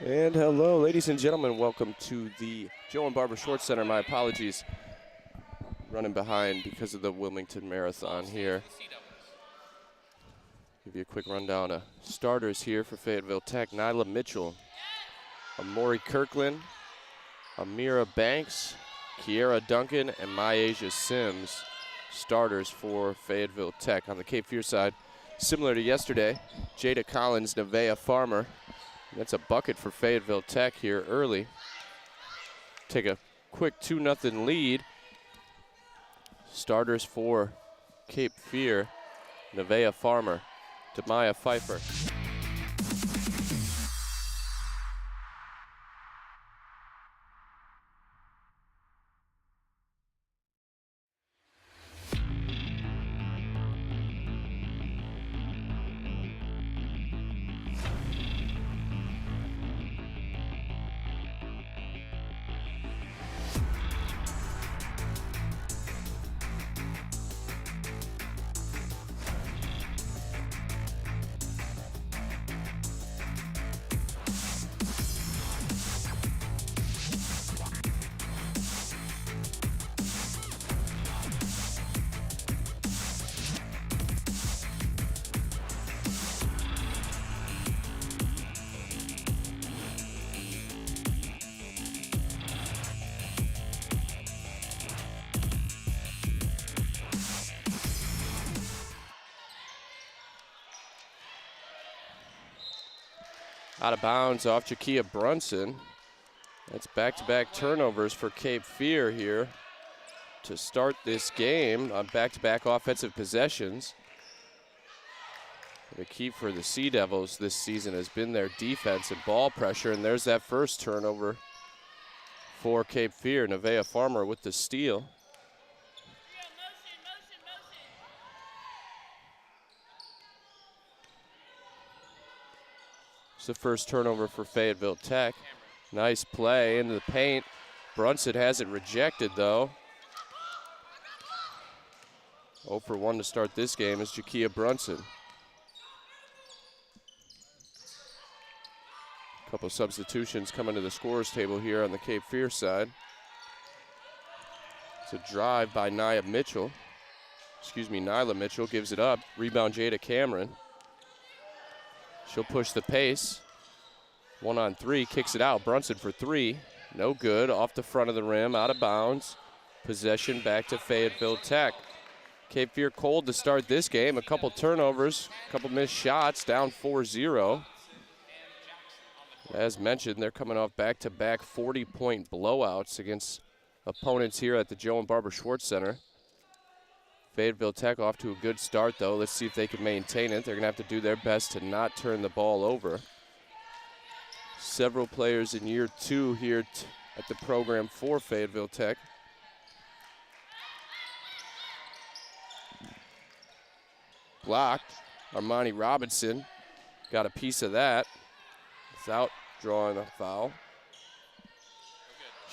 And hello, ladies and gentlemen. Welcome to the Joe and Barbara Schwartz Center. My apologies, running behind because of the Wilmington Marathon here. Give you a quick rundown of starters here for Fayetteville Tech. Nyla Mitchell, Amori Kirkland, Amira Banks, Kiera Duncan, and Myasia Sims, starters for Fayetteville Tech. On the Cape Fear side, similar to yesterday, Jada Collins, Nevaeh Farmer. That's a bucket for Fayetteville Tech here early. Take a quick 2-0 lead. Starters for Cape Fear, Nevaeh Farmer, Demaya Pfeiffer. Out of bounds off Jakia Brunson. That's back-to-back turnovers for Cape Fear here to start this game on back-to-back offensive possessions. The key for the Sea Devils this season has been their defense and ball pressure, and there's that first turnover for Cape Fear. Nevaeh Farmer with the steal. It's the first turnover for Fayetteville Tech. Nice play into the paint. Brunson has it rejected though. 0 for 1 to start this game is Jakia Brunson. Couple substitutions coming to the scorers table here on the Cape Fear side. It's a drive by Nyla Mitchell. Nyla Mitchell gives it up. Rebound Jada Cameron. She'll push the pace. 1-on-3, kicks it out. Brunson for three. No good. Off the front of the rim, out of bounds. Possession back to Fayetteville Tech. Cape Fear cold to start this game. A couple turnovers, a couple missed shots, down 4-0. As mentioned, they're coming off back-to-back 40-point blowouts against opponents here at the Joe and Barbara Schwartz Center. Fayetteville Tech off to a good start, though. Let's see if they can maintain it. They're going to have to do their best to not turn the ball over. Several players in year two here at the program for Fayetteville Tech. Blocked. Armani Robinson got a piece of that without drawing a foul.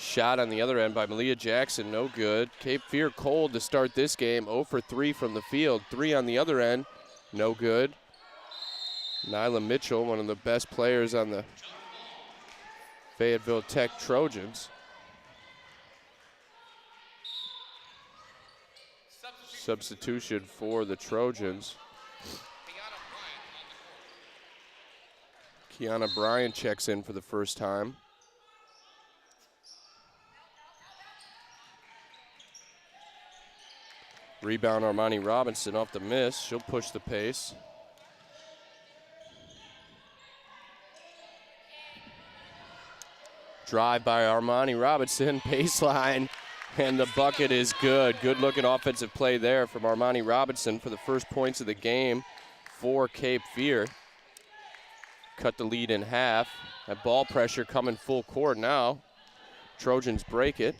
Shot on the other end by Malia Jackson, no good. Cape Fear cold to start this game, 0 for 3 from the field. 3 on the other end, no good. Nyla Mitchell, one of the best players on the Fayetteville Tech Trojans. Substitution for the Trojans. Kiana Bryant checks in for the first time. Rebound Armani Robinson off the miss. She'll push the pace. Drive by Armani Robinson, baseline, and the bucket is good. Good looking offensive play there from Armani Robinson for the first points of the game for Cape Fear. Cut the lead in half. That ball pressure coming full court now. Trojans break it.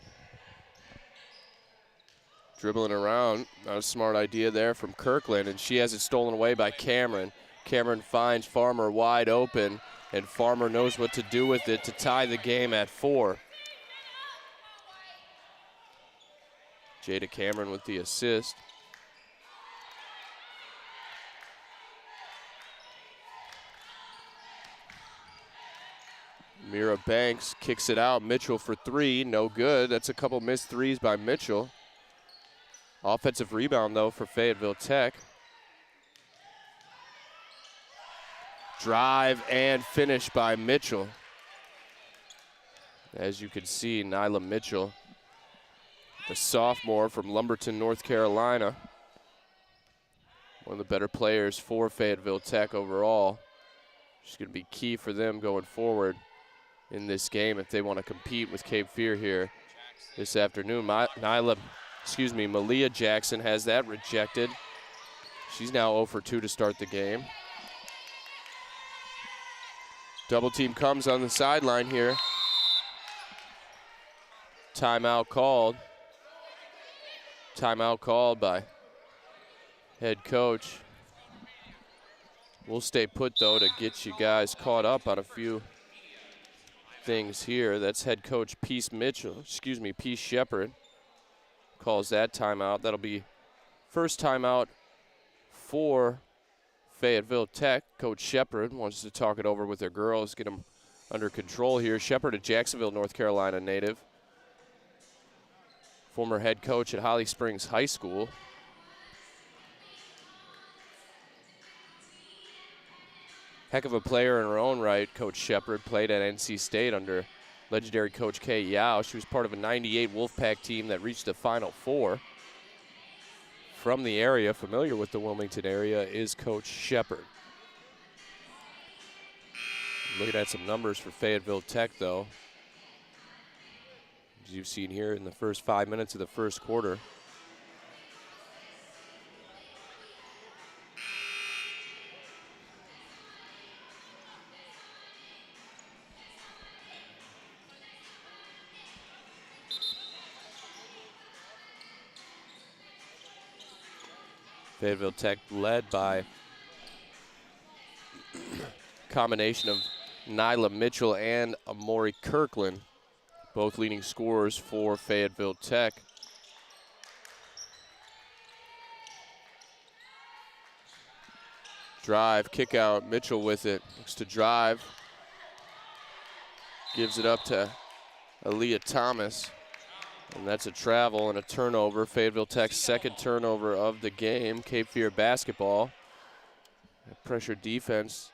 Dribbling around, not a smart idea there from Kirkland, and she has it stolen away by Cameron. Cameron finds Farmer wide open, and Farmer knows what to do with it to tie the game at 4. Jada Cameron with the assist. Mira Banks kicks it out. Mitchell for three, no good. That's a couple missed threes by Mitchell. Offensive rebound, though, for Fayetteville Tech. Drive and finish by Mitchell. As you can see, Nyla Mitchell, the sophomore from Lumberton, North Carolina. One of the better players for Fayetteville Tech overall. She's going to be key for them going forward in this game if they want to compete with Cape Fear here this afternoon. Malia Jackson has that rejected. She's now 0 for 2 to start the game. Double team comes on the sideline here. Timeout called. Timeout called by head coach. We'll stay put, though, to get you guys caught up on a few things here. That's head coach Peace Shepard calls that timeout. That'll be first timeout for Fayetteville Tech. Coach Shepard wants to talk it over with their girls, get them under control here. Shepard, a Jacksonville, North Carolina native. Former head coach at Holly Springs High School. Heck of a player in her own right, Coach Shepard. Played at NC State under legendary Coach Kay Yao. She was part of a '98 Wolfpack team that reached the Final Four. From the area, familiar with the Wilmington area, is Coach Shepard. Looking at some numbers for Fayetteville Tech, though. As you've seen here in the first 5 minutes of the first quarter. Fayetteville Tech led by combination of Nyla Mitchell and Amori Kirkland, both leading scorers for Fayetteville Tech. Drive, kick out, Mitchell with it, looks to drive. Gives it up to Aaliyah Thomas. And that's a travel and a turnover. Fayetteville Tech's second turnover of the game. Cape Fear basketball. Pressure defense.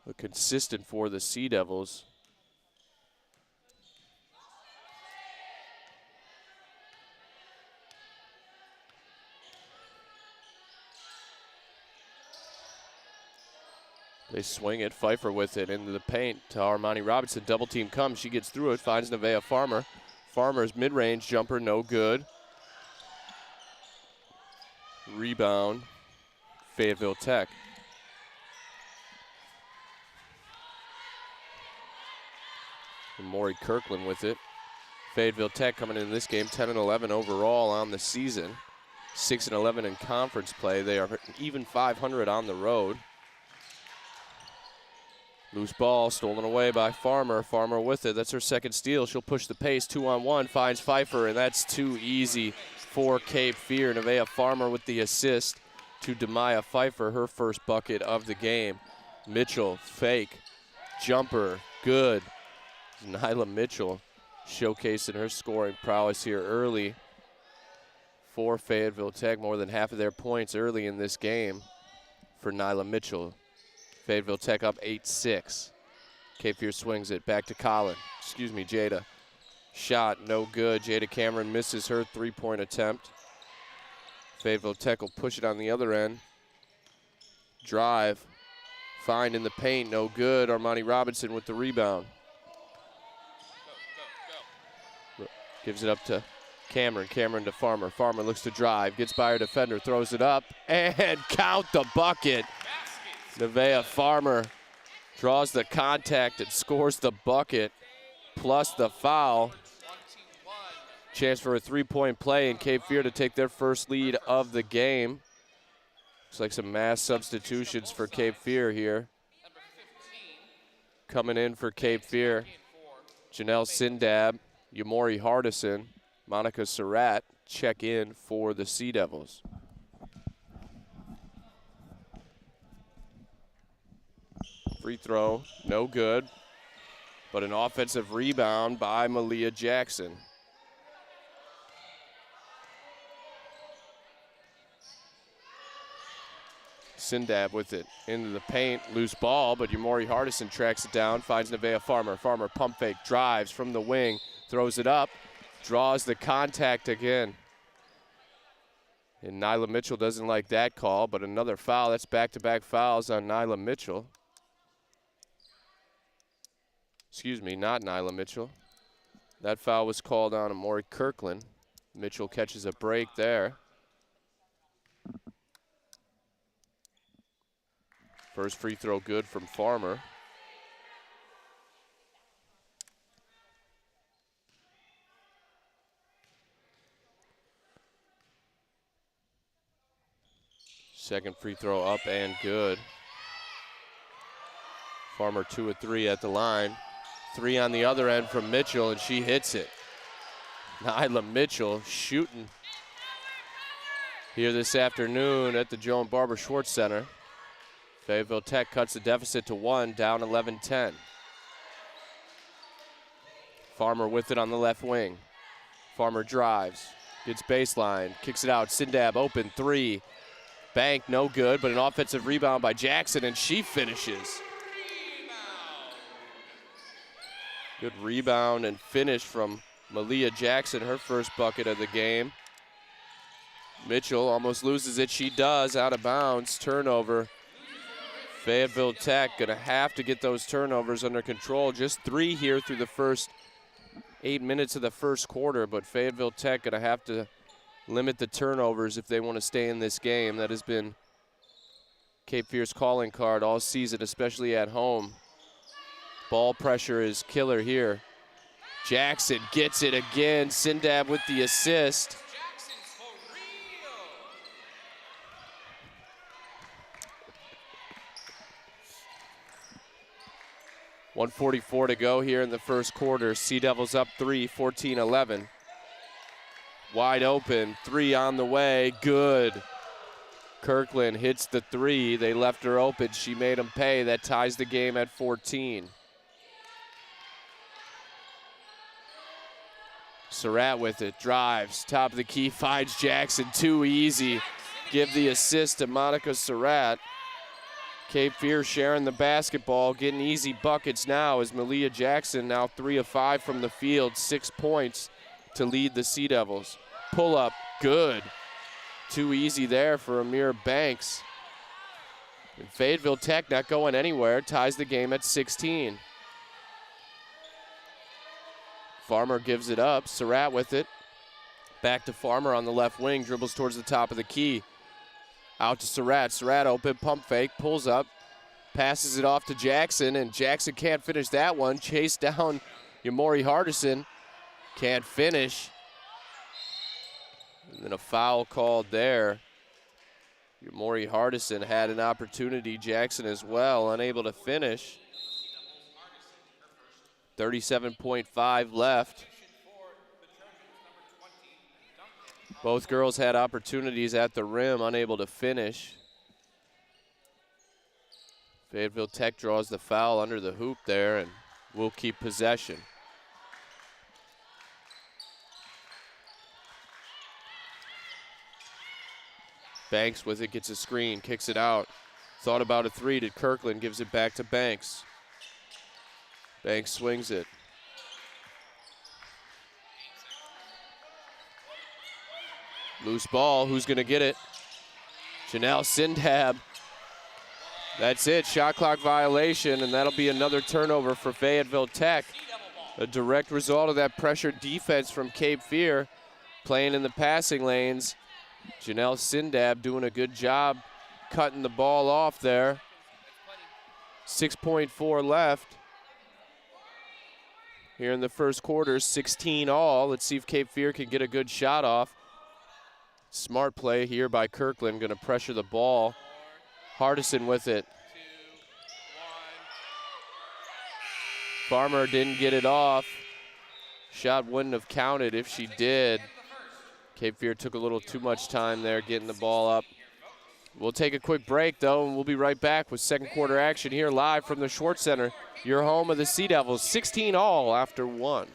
But consistent for the Sea Devils. They swing it, Pfeiffer with it into the paint to Armani Robinson. Double team comes, she gets through it, finds Nevaeh Farmer. Farmer's mid-range jumper, no good. Rebound, Fayetteville Tech. And Maury Kirkland with it. Fayetteville Tech coming in this game 10-11 overall on the season. 6-11 in conference play. They are even 500 on the road. Loose ball stolen away by Farmer. Farmer with it. That's her second steal. She'll push the pace. 2-on-1. Finds Pfeiffer, and that's too easy for Cape Fear. Nevaeh Farmer with the assist to Demaya Pfeiffer, her first bucket of the game. Mitchell, fake. Jumper, good. Nyla Mitchell showcasing her scoring prowess here early for Fayetteville Tech. More than half of their points early in this game for Nyla Mitchell. Fayetteville Tech up 8-6. Cape Fear swings it back to Jada. Shot, no good. Jada Cameron misses her three-point attempt. Fayetteville Tech will push it on the other end. Drive, find in the paint, no good. Armani Robinson with the rebound. Gives it up to Cameron. Cameron to Farmer. Farmer looks to drive, gets by her defender, throws it up, and count the bucket. Nevaeh Farmer draws the contact and scores the bucket, plus the foul. Chance for a three-point play, and Cape Fear to take their first lead of the game. Looks like some mass substitutions for Cape Fear here. Coming in for Cape Fear, Janelle Sindab, Yamori Hardison, Monica Surratt check in for the Sea Devils. Free throw, no good, but an offensive rebound by Malia Jackson. Sindab with it into the paint, loose ball, but Yamori Hardison tracks it down, finds Nevaeh Farmer. Farmer pump fake, drives from the wing, throws it up, draws the contact again. And Nyla Mitchell doesn't like that call, but another foul. That's back-to-back fouls on Nyla Mitchell. Excuse me, not Nyla Mitchell. That foul was called on Amori Kirkland. Mitchell catches a break there. First free throw good from Farmer. Second free throw up and good. Farmer 2 of 3 at the line. 3 on the other end from Mitchell, and she hits it. Nyla Mitchell shooting here this afternoon at the Joan Barber Schwartz Center. Fayetteville Tech cuts the deficit to 1, down 11-10. Farmer with it on the left wing. Farmer drives, gets baseline, kicks it out. Sindab open 3. Bank, no good, but an offensive rebound by Jackson, and she finishes. Good rebound and finish from Malia Jackson, her first bucket of the game. Mitchell almost loses it. She does, out of bounds, turnover. Fayetteville Tech gonna have to get those turnovers under control. Just 3 here through the first 8 minutes of the first quarter, but Fayetteville Tech gonna have to limit the turnovers if they want to stay in this game. That has been Cape Fear's calling card all season, especially at home. Ball pressure is killer here. Jackson gets it again. Sindab with the assist. 1:44 to go here in the first quarter. Sea Devils up 3, 14-11. Wide open, 3 on the way, good. Kirkland hits the 3. They left her open. She made them pay. That ties the game at 14. Surratt with it, drives, top of the key, finds Jackson, too easy. Give the assist to Monica Surratt. Cape Fear sharing the basketball, getting easy buckets now as Malia Jackson now 3 of 5 from the field, 6 points to lead the Sea Devils. Pull up, good. Too easy there for Amira Banks. And Fayetteville Tech not going anywhere, ties the game at 16. Farmer gives it up, Surratt with it. Back to Farmer on the left wing, dribbles towards the top of the key. Out to Surratt, Surratt open, pump fake, pulls up, passes it off to Jackson, and Jackson can't finish that one. Chased down Yamori Hardison, can't finish. And then a foul called there. Yamori Hardison had an opportunity, Jackson as well, unable to finish. 37.5 left. Both girls had opportunities at the rim, unable to finish. Fayetteville Tech draws the foul under the hoop there and will keep possession. Banks with it, gets a screen, kicks it out. Thought about a 3 to Kirkland, gives it back to Banks. Banks swings it. Loose ball, who's gonna get it? Janelle Sindab. That's it, shot clock violation, and that'll be another turnover for Fayetteville Tech. A direct result of that pressure defense from Cape Fear, playing in the passing lanes. Janelle Sindab doing a good job cutting the ball off there. 6.4 left. Here in the first quarter, 16 all. Let's see if Cape Fear can get a good shot off. Smart play here by Kirkland, gonna pressure the ball. Hardison with it. Farmer didn't get it off. Shot wouldn't have counted if she did. Cape Fear took a little too much time there getting the ball up. We'll take a quick break, though, and we'll be right back with second quarter action here live from the Schwartz Center, your home of the Sea Devils, 16 all after 1.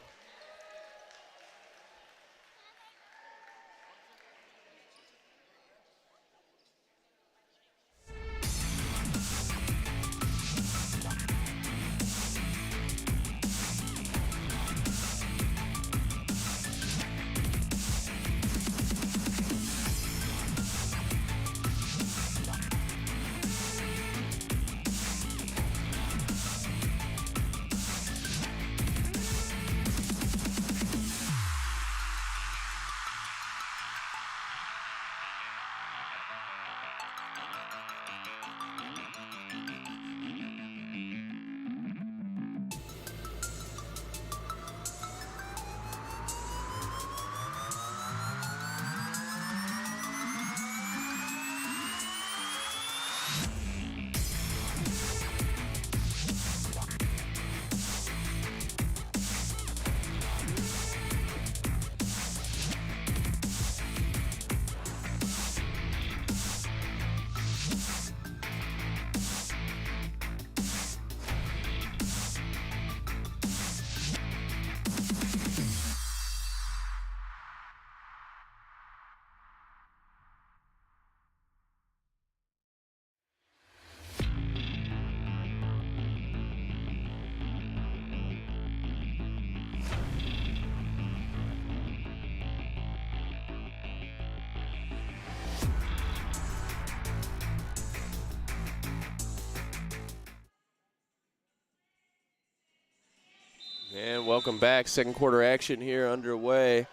And welcome back. Second quarter action here underway.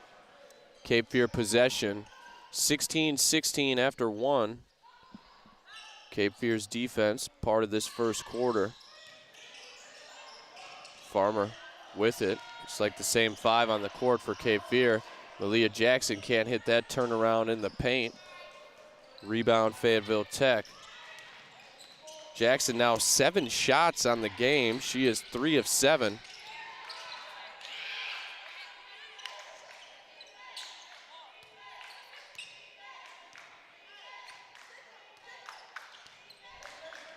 Cape Fear possession. 16-16 after 1. Cape Fear's defense, part of this first quarter. Farmer with it. It's like the same 5 on the court for Cape Fear. Malia Jackson can't hit that turnaround in the paint. Rebound Fayetteville Tech. Jackson now 7 shots on the game. She is 3 of 7.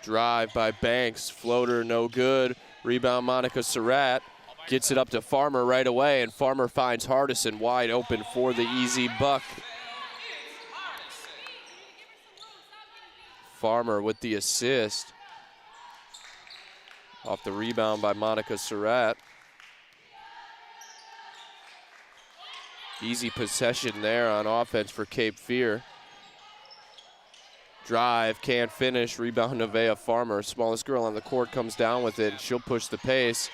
Drive by Banks, floater no good. Rebound Monica Surratt, gets it up to Farmer right away, and Farmer finds Hardison wide open for the easy buck. Farmer with the assist. Off the rebound by Monica Surratt. Easy possession there on offense for Cape Fear. Drive, can't finish, rebound Nevaeh Farmer. Smallest girl on the court comes down with it. She'll push the pace.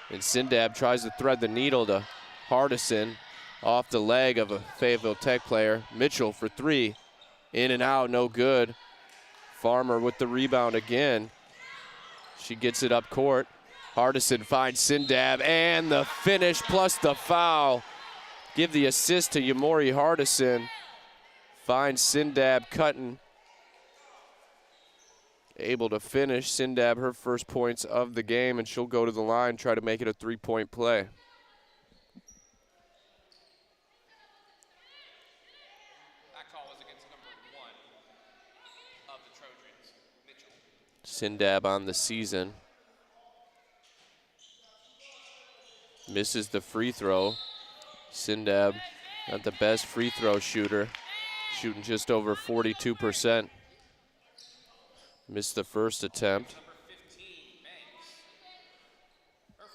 And Sindab tries to thread the needle to Hardison. Off the leg of a Fayetteville Tech player. Mitchell for 3. In and out, no good. Farmer with the rebound again. She gets it up court. Hardison finds Sindab, and the finish plus the foul. Give the assist to Yamori Hardison. Finds Sindab cutting. Able to finish. Sindab her first points of the game, and she'll go to the line, try to make it a 3-point play. That call was against number 1 of the Trojans, Mitchell. Sindab on the season. Misses the free throw. Sindab, not the best free throw shooter, shooting just over 42%. Missed the first attempt. Number 15, Banks. Her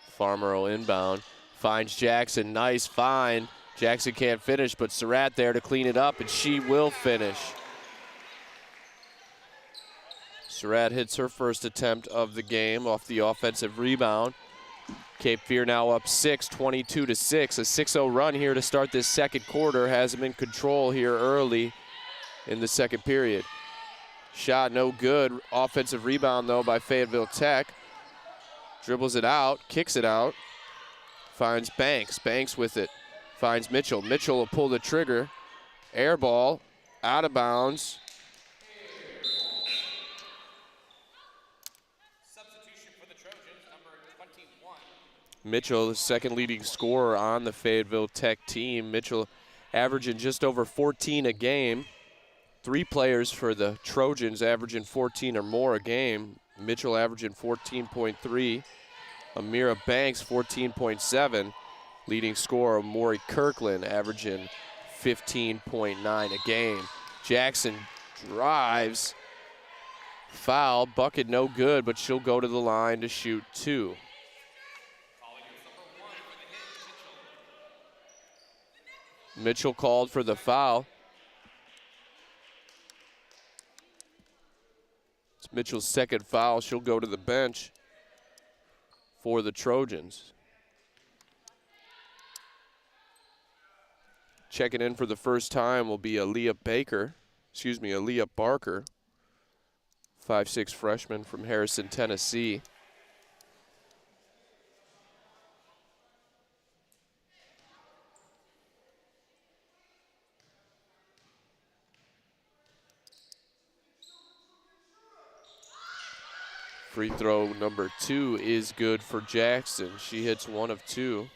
first. Farmer will inbound. Finds Jackson, nice find. Jackson can't finish, but Surratt there to clean it up, and she will finish. Surratt hits her first attempt of the game off the offensive rebound. Cape Fear now up 6, 22-6. A 6-0 run here to start this second quarter. Has them in control here early in the second period. Shot no good. Offensive rebound, though, by Fayetteville Tech. Dribbles it out, kicks it out. Finds Banks. Banks with it. Finds Mitchell. Mitchell will pull the trigger. Air ball, out of bounds. Substitution for the Trojans, number 21. Mitchell, the second leading scorer on the Fayetteville Tech team. Mitchell averaging just over 14 a game. 3 players for the Trojans averaging 14 or more a game. Mitchell averaging 14.3. Amira Banks 14.7. Leading scorer Maury Kirkland averaging 15.9 a game. Jackson drives. Foul. Bucket no good, but she'll go to the line to shoot 2. Mitchell called for the foul. It's Mitchell's second foul. She'll go to the bench for the Trojans. Checking in for the first time will be Aaliyah Barker, 5'6" freshman from Harrison, Tennessee. Free throw number 2 is good for Jackson. She hits 1 of 2.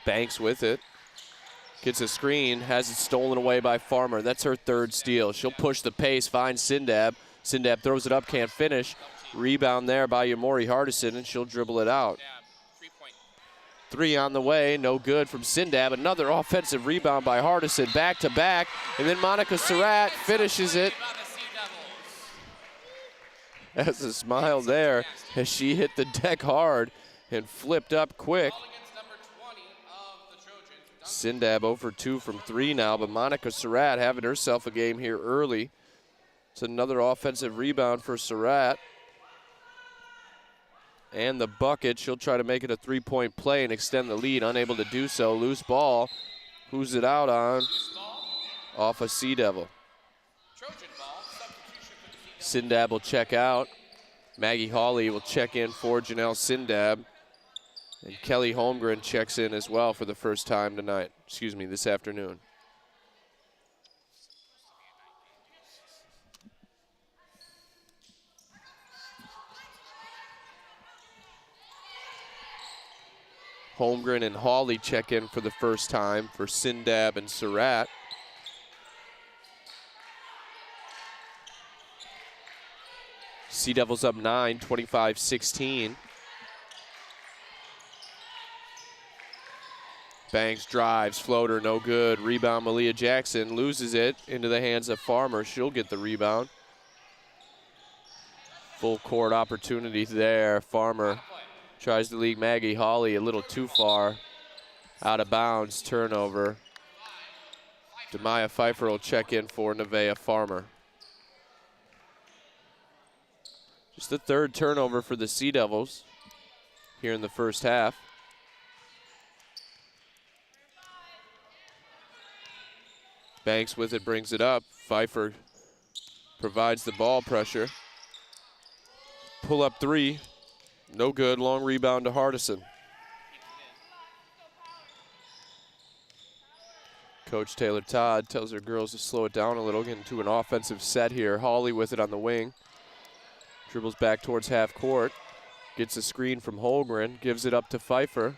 Banks with it. Gets a screen, has it stolen away by Farmer. That's her 3rd steal. She'll push the pace, finds Sindab. Sindab throws it up, can't finish. Rebound there by Yamori Hardison, and she'll dribble it out. 3 on the way, no good from Sindab. Another offensive rebound by Hardison, back to back, and then Monica Surratt finishes it. Has a smile there as she hit the deck hard and flipped up quick. Sindab 0 for 2 from 3 now, but Monica Surratt having herself a game here early. It's another offensive rebound for Surratt. And the bucket, she'll try to make it a 3-point play and extend the lead. Unable to do so, loose ball. Who's it out on? Off a Sea Devil. Sindab will check out. Maggie Hawley will check in for Janelle Sindab. And Kelly Holmgren checks in as well for the first time tonight. This afternoon. Holmgren and Hawley check in for the first time for Sindab and Surratt. Sea Devils up 9, 25-16. Banks drives, floater, no good. Rebound, Malia Jackson loses it into the hands of Farmer. She'll get the rebound. Full court opportunity there. Farmer tries to lead Maggie Hawley a little too far. Out of bounds, turnover. Demaya Pfeiffer will check in for Nevaeh Farmer. Just the 3rd turnover for the Sea Devils here in the first half. Banks with it, brings it up. Pfeiffer provides the ball pressure. Pull up 3, no good. Long rebound to Hardison. Coach Taylor Todd tells her girls to slow it down a little, get into an offensive set here. Hawley with it on the wing. Dribbles back towards half court. Gets a screen from Holmgren, gives it up to Pfeiffer.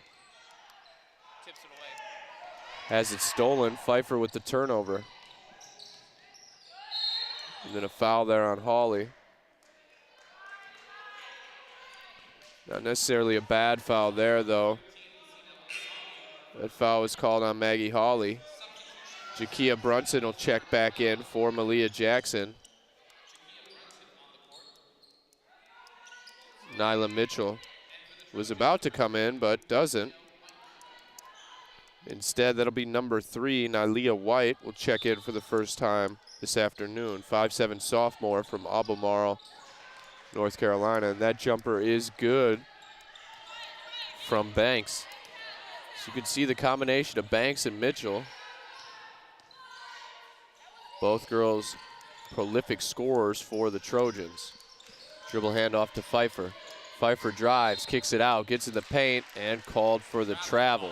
Has it stolen. Pfeiffer with the turnover. And then a foul there on Hawley. Not necessarily a bad foul there, though. That foul was called on Maggie Hawley. Jakia Brunson will check back in for Malia Jackson. Nyla Mitchell was about to come in, but doesn't. Instead, that'll be number 3, Nylia White, will check in for the first time this afternoon. 5'7" sophomore from Albemarle, North Carolina. And that jumper is good from Banks. So you can see the combination of Banks and Mitchell. Both girls prolific scorers for the Trojans. Dribble handoff to Pfeiffer. Pfeiffer drives, kicks it out, gets in the paint, and called for the travel.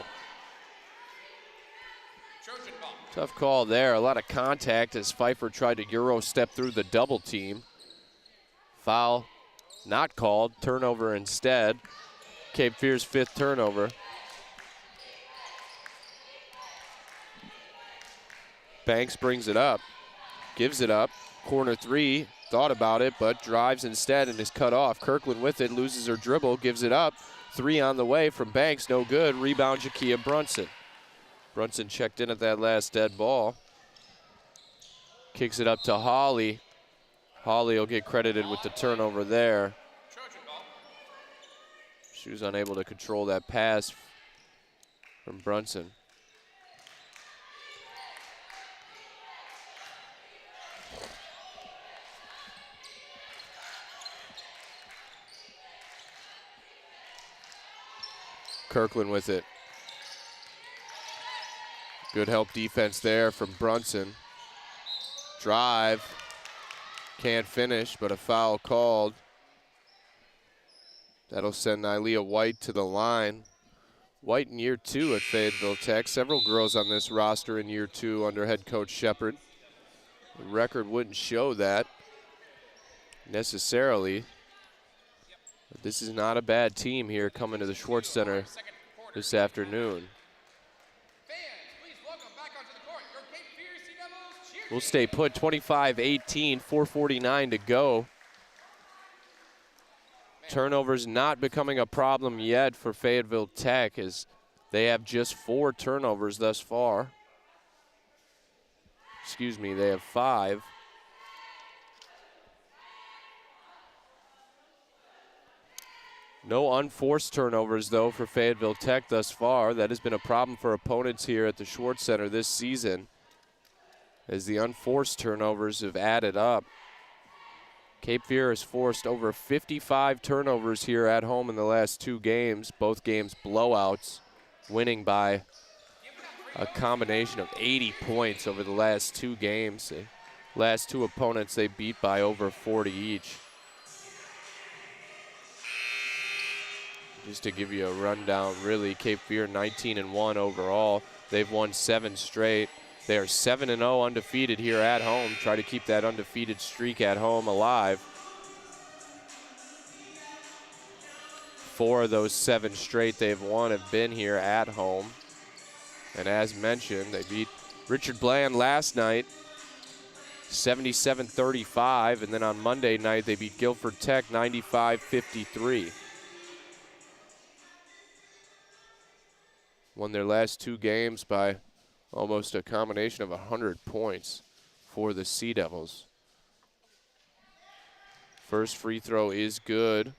Tough call there. A lot of contact as Pfeiffer tried to Euro step through the double team. Foul not called. Turnover instead. Cape Fear's 5th turnover. Banks brings it up, gives it up. Corner 3, thought about it, but drives instead and is cut off. Kirkland with it, loses her dribble, gives it up. 3 on the way from Banks, no good. Rebound, Jakia Brunson. Brunson checked in at that last dead ball. Kicks it up to Holly. Holly will get credited with the turnover there. She was unable to control that pass from Brunson. Kirkland with it. Good help defense there from Brunson. Drive. Can't finish, but a foul called. That'll send Nylia White to the line. White in year 2 at Fayetteville Tech. Several girls on this roster in year 2 under head coach Shepard. The record wouldn't show that necessarily. But this is not a bad team here coming to the Schwartz Center this afternoon. We'll stay put, 25-18, 4:49 to go. Turnovers not becoming a problem yet for Fayetteville Tech as they have just 4 turnovers thus far. Excuse me, they have 5. No unforced turnovers, though, for Fayetteville Tech thus far. That has been a problem for opponents here at the Schwartz Center this season, as the unforced turnovers have added up. Cape Fear has forced over 55 turnovers here at home in the last 2 games, both games blowouts, winning by a combination of 80 points over the last 2 games. The last 2 opponents they beat by over 40 each. Just to give you a rundown, really, Cape Fear 19-1 overall. They've won 7 straight. They are 7-0 undefeated here at home. Try to keep that undefeated streak at home alive. 4 of those 7 straight they've won have been here at home. And as mentioned, they beat Richard Bland last night, 77-35. And then on Monday night, they beat Guilford Tech 95-53. Won their last 2 games by almost a combination of 100 points for the Sea Devils. First free throw is good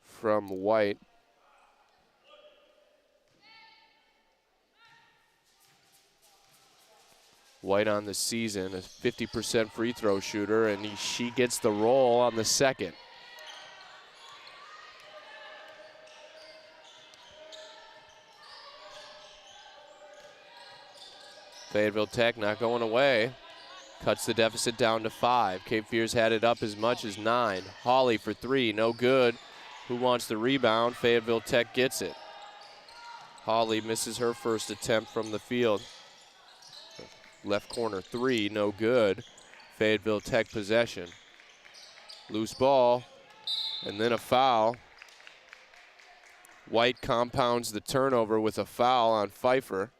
from White. White on the season, a 50% free throw shooter, and she gets the roll on the second. Fayetteville Tech not going away. Cuts the deficit down to 5. Cape Fear's had it up as much as 9. Hawley for 3, no good. Who wants the rebound? Fayetteville Tech gets it. Hawley misses her first attempt from the field. Left corner 3, no good. Fayetteville Tech possession. Loose ball, and then a foul. White compounds the turnover with a foul on Pfeiffer.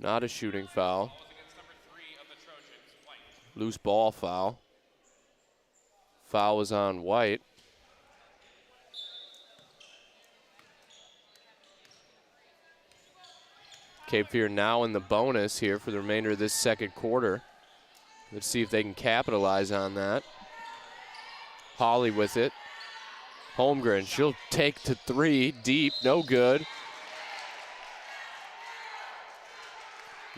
Not a shooting foul. Loose ball foul. Foul was on White. Cape Fear now in the bonus here for the remainder of this second quarter. Let's see if they can capitalize on that. Hawley with it. Holmgren, she'll take to 3, deep, no good.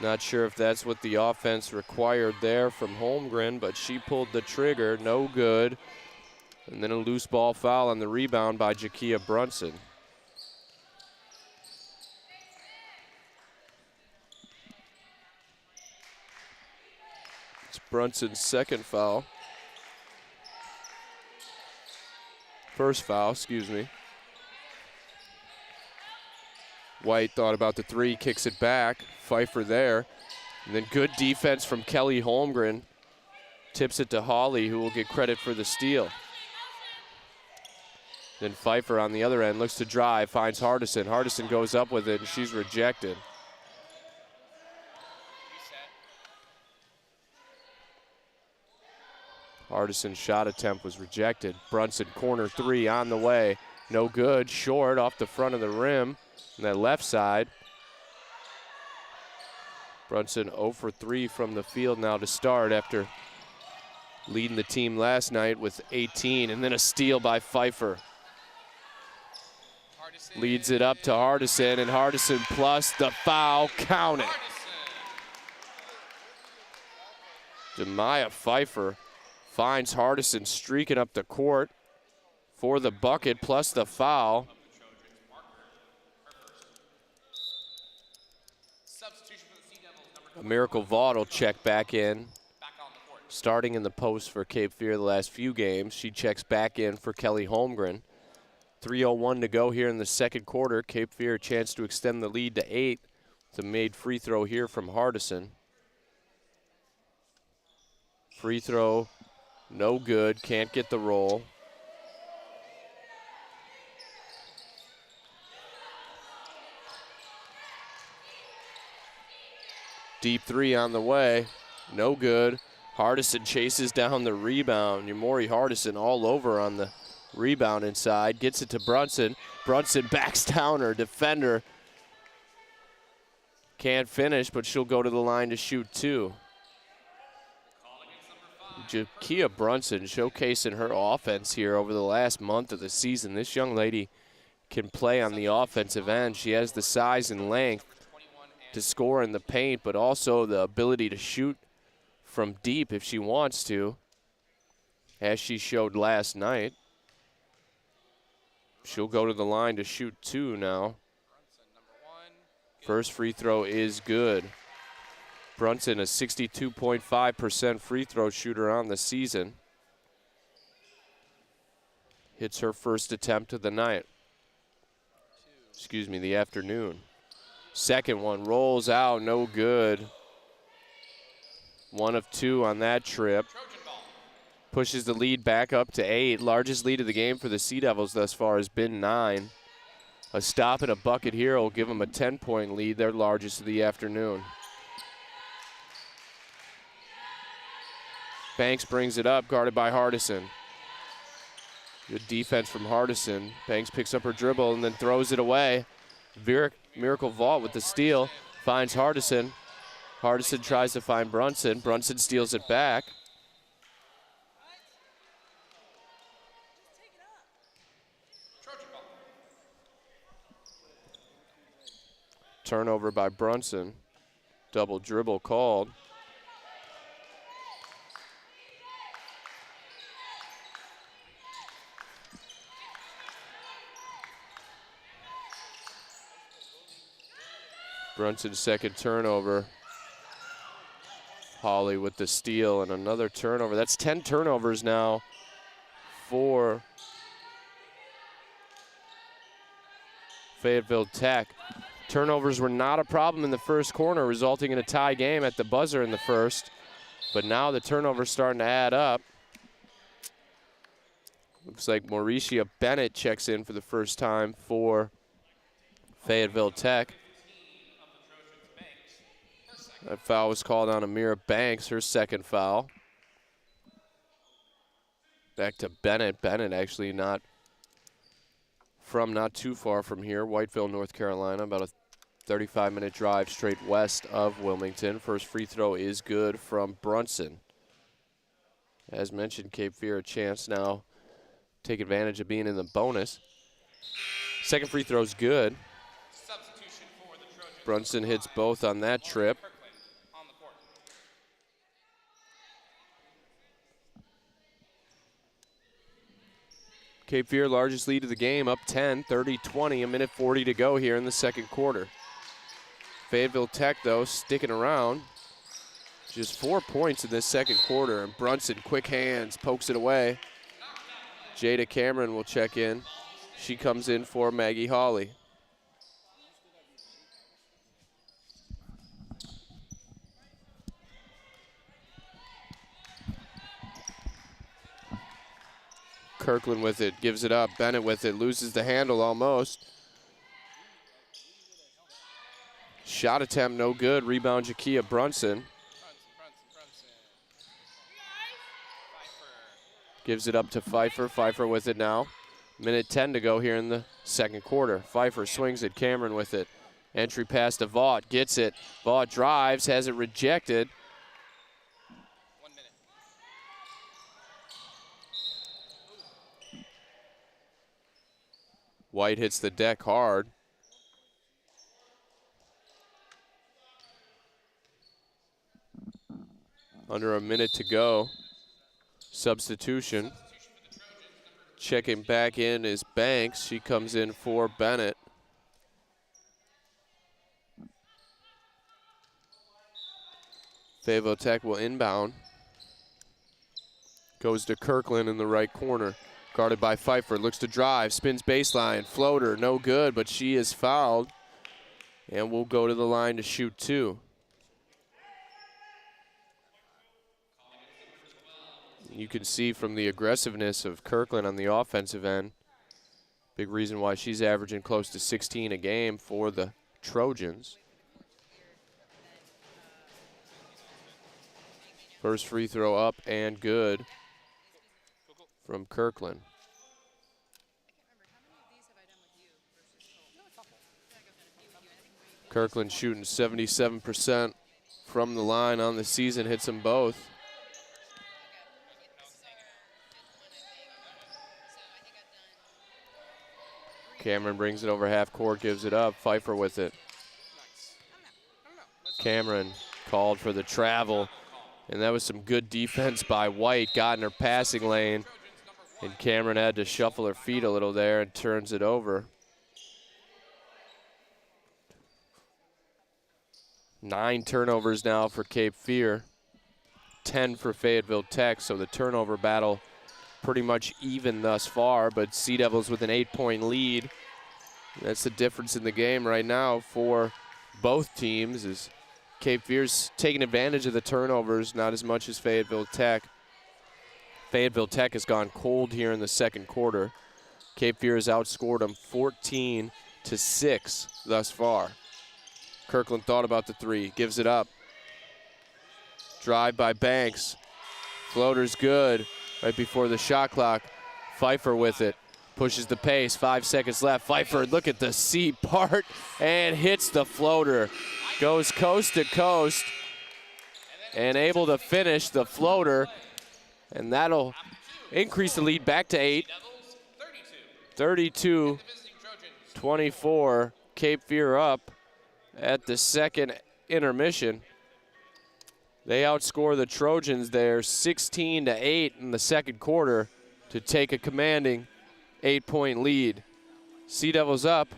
Not sure if that's what the offense required there from Holmgren, but she pulled the trigger, no good. And then a loose ball foul on the rebound by Jakia Brunson. It's Brunson's second foul. First foul, excuse me. White thought about the three, kicks it back. Pfeiffer there. And then good defense from Kelly Holmgren. Tips it to Hawley, who will get credit for the steal. Then Pfeiffer on the other end looks to drive, finds Hardison. Hardison goes up with it, and she's rejected. Hardison's shot attempt was rejected. Brunson, corner three on the way. No good, short off the front of the rim on that left side. Brunson 0 for 3 from the field now to start after leading the team last night with 18, and then a steal by Pfeiffer. Hardison. Leads it up to Hardison, and Hardison plus the foul, count it. Jemiah Pfeiffer finds Hardison streaking up the court for the bucket plus the foul. A Miracle Vaught will check back in. Starting in the post for Cape Fear the last few games. She checks back in for Kelly Holmgren. 3:01 to go here in the second quarter. Cape Fear a chance to extend the lead to 8. It's a made free throw here from Hardison. Free throw, no good, can't get the roll. Deep three on the way, no good. Hardison chases down the rebound. Yamori Hardison all over on the rebound inside. Gets it to Brunson. Brunson backs down her defender. Can't finish, but she'll go to the line to shoot two. Jakia Brunson showcasing her offense here over the last month of the season. This young lady can play on the offensive end. She has the size and length to score in the paint, but also the ability to shoot from deep if she wants to, as she showed last night. She'll go to the line to shoot two now. First free throw is good. Brunson, a 62.5% free throw shooter on the season. Hits her first attempt of the night. Excuse me, the afternoon. Second one rolls out, no good. 1 of 2 on that trip. Pushes the lead back up to 8. Largest lead of the game for the Sea Devils thus far has been 9. A stop and a bucket here will give them a 10-point lead, their largest of the afternoon. Banks brings it up, guarded by Hardison. Good defense from Hardison. Banks picks up her dribble and then throws it away. Miracle Vaught with the steal, finds Hardison. Hardison tries to find Brunson. Brunson steals it back. Turnover by Brunson. Double dribble called. Brunson's second turnover. Hawley with the steal and another turnover. That's 10 turnovers now for Fayetteville Tech. Turnovers were not a problem in the first quarter, resulting in a tie game at the buzzer in the first. But now the turnovers starting to add up. Looks like Mauricia Bennett checks in for the first time for Fayetteville Tech. That foul was called on Amira Banks, her second foul. Back to Bennett. Bennett actually not too far from here. Whiteville, North Carolina, about a 35-minute drive straight west of Wilmington. First free throw is good from Brunson. As mentioned, Cape Fear a chance now take advantage of being in the bonus. Second free throw is good. Brunson hits both on that trip. Cape Fear, largest lead of the game, up 10, 30-20, a minute 40 to go here in the second quarter. Fayetteville Tech, though, sticking around. Just 4 points in this second quarter, and Brunson, quick hands, pokes it away. Jada Cameron will check in. She comes in for Maggie Hawley. Kirkland with it, gives it up. Bennett with it, loses the handle almost. Shot attempt no good. Rebound Jakia Brunson. Gives it up to Pfeiffer. Pfeiffer with it now. Minute 10 to go here in the second quarter. Pfeiffer swings it. Cameron with it. Entry pass to Vaught. Gets it. Vaught drives. Has it rejected. 1 minute. White hits the deck hard. Under a minute to go. Substitution. Checking back in is Banks. She comes in for Bennett. Fayetteville Tech will inbound. Goes to Kirkland in the right corner. Guarded by Pfeiffer. Looks to drive. Spins baseline. Floater. No good, but she is fouled. And will go to the line to shoot 2. You can see from the aggressiveness of Kirkland on the offensive end, big reason why she's averaging close to 16 a game for the Trojans. First free throw up and good from Kirkland. Kirkland shooting 77% from the line on the season, hits them both. Cameron brings it over half court, gives it up. Pfeiffer with it. Cameron called for the travel, and that was some good defense by White. Got in her passing lane, and Cameron had to shuffle her feet a little there and turns it over. 9 turnovers now for Cape Fear, 10 for Fayetteville Tech, so the turnover battle pretty much even thus far, but Sea Devils with an 8-point lead. That's the difference in the game right now for both teams, is Cape Fear's taking advantage of the turnovers, not as much as Fayetteville Tech. Fayetteville Tech has gone cold here in the second quarter. Cape Fear has outscored them 14-6 thus far. Kirkland thought about the 3, gives it up. Drive by Banks. Floater's good. Right before the shot clock. Pfeiffer with it. Pushes the pace. 5 seconds left. Pfeiffer, look at the C part, and hits the floater. Goes coast to coast and able to finish the floater. And that'll increase the lead back to 8. 32-24. Cape Fear up at the second intermission. They outscore the Trojans there 16-8 in the second quarter to take a commanding 8-point lead. Sea Devils up.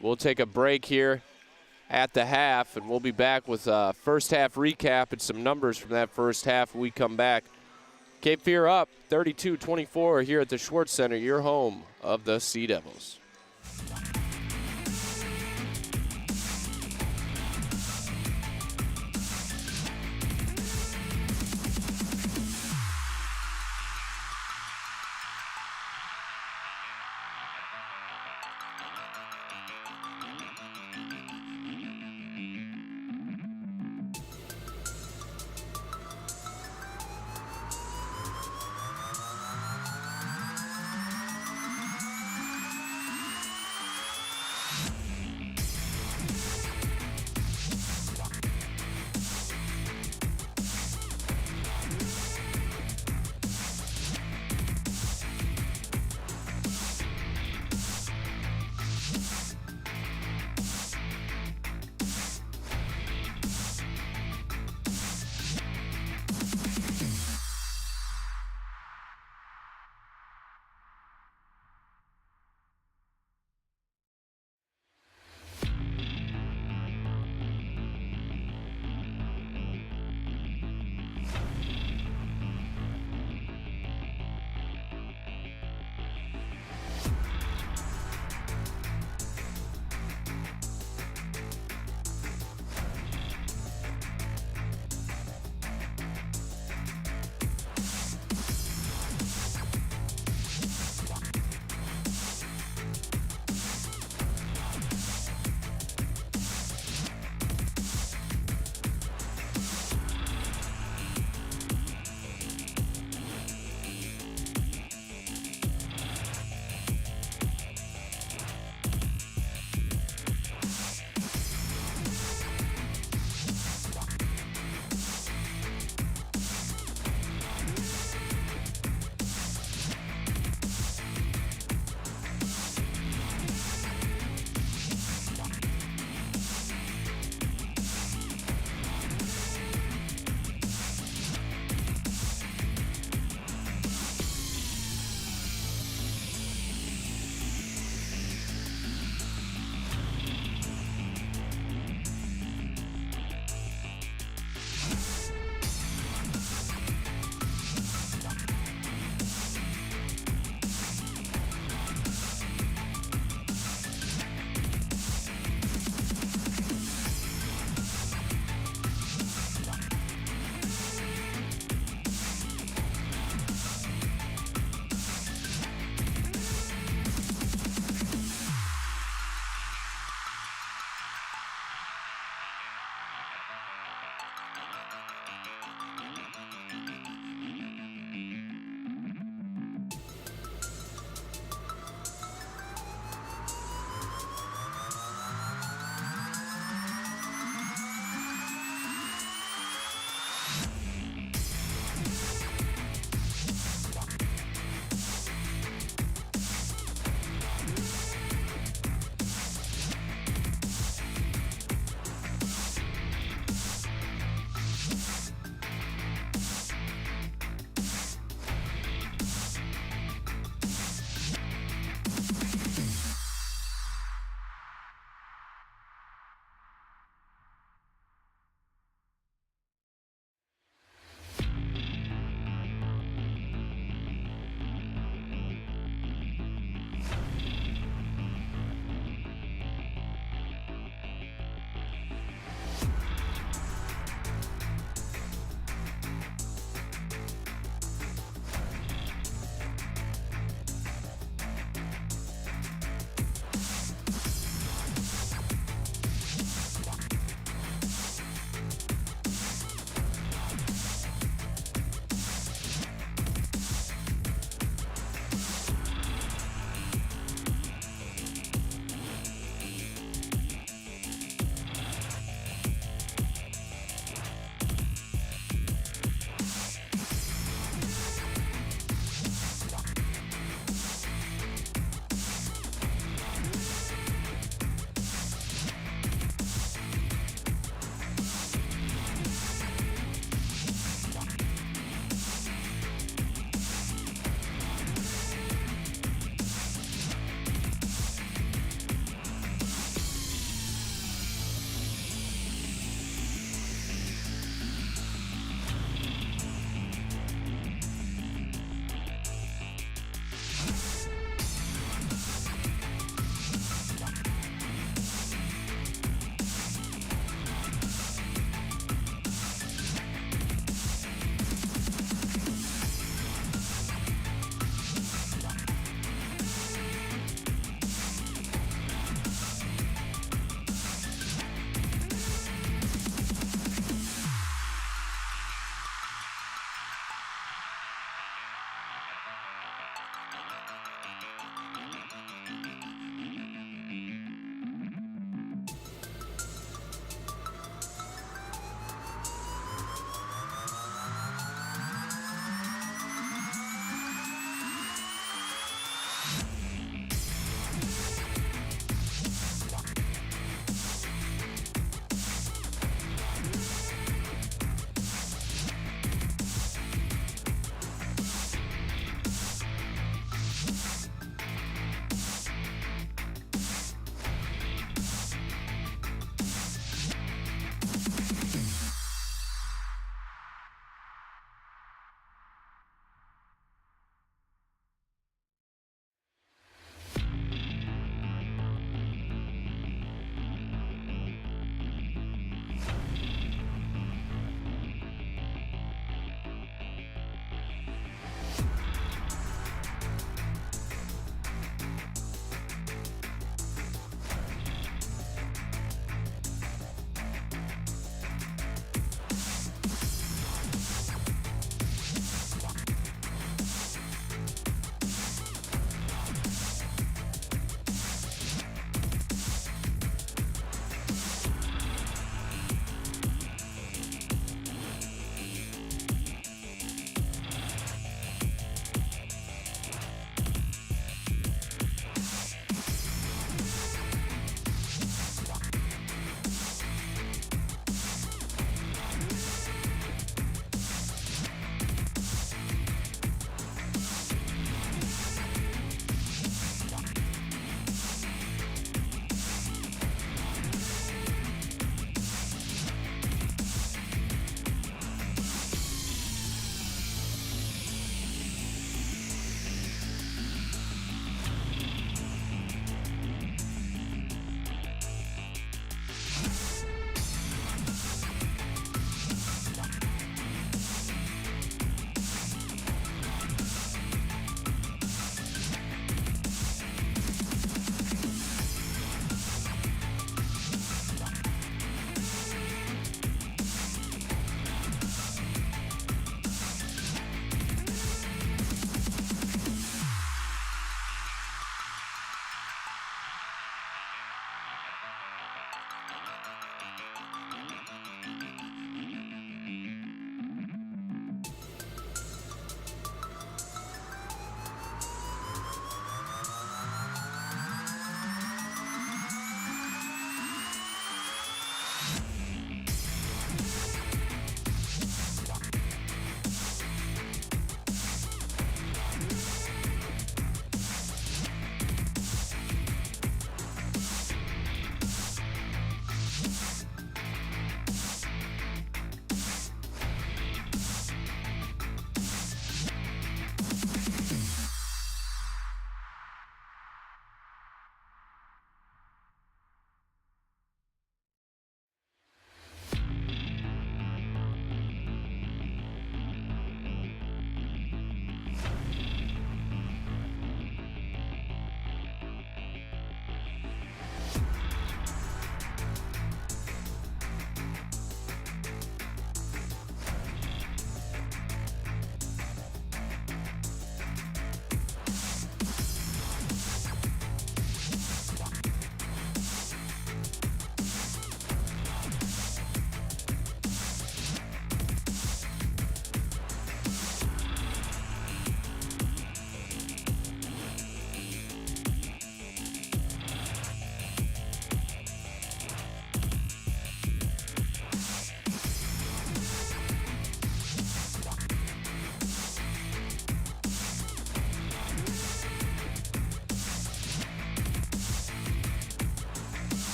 We'll take a break here at the half, and we'll be back with a first half recap and some numbers from that first half when we come back. Cape Fear up 32-24 here at the Schwartz Center, your home of the Sea Devils.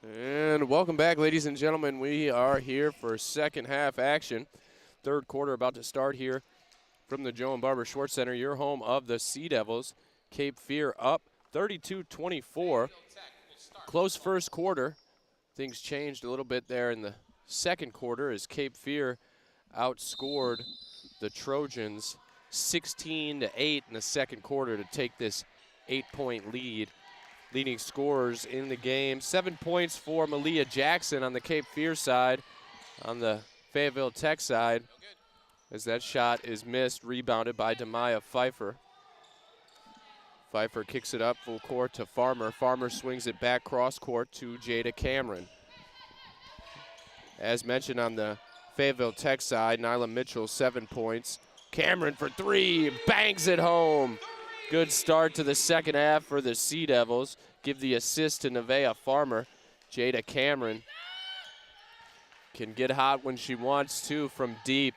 And welcome back, ladies and gentlemen. We are here for second half action. Third quarter about to start here from the Joe and Barbara Schwartz Center, your home of the Sea Devils. Cape Fear up 32-24. Close first quarter. Things changed a little bit there in the second quarter as Cape Fear outscored the Trojans 16-8 in the second quarter to take this 8-point lead. Leading scorers in the game, 7 points for Malia Jackson on the Cape Fear side. On the Fayetteville Tech side, as that shot is missed, rebounded by Demaya Pfeiffer. Pfeiffer kicks it up full court to Farmer. Farmer swings it back cross court to Jada Cameron. As mentioned on the Fayetteville Tech side, Nyla Mitchell, 7 points. Cameron for three, bangs it home. Good start to the second half for the Sea Devils. Give the assist to Nevaeh Farmer. Jada Cameron can get hot when she wants to from deep.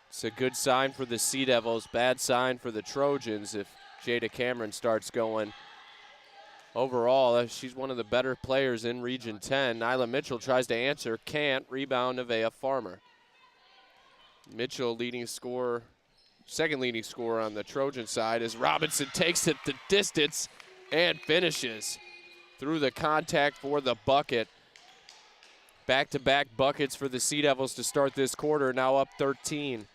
It's a good sign for the Sea Devils, bad sign for the Trojans if Jada Cameron starts going. Overall, she's one of the better players in Region 10. Nyla Mitchell tries to answer, can't. Rebound, Nevaeh Farmer. Mitchell leading scorer, second leading scorer on the Trojan side as Robinson takes it the distance and finishes through the contact for the bucket. Back-to-back buckets for the Sea Devils to start this quarter, now up 13.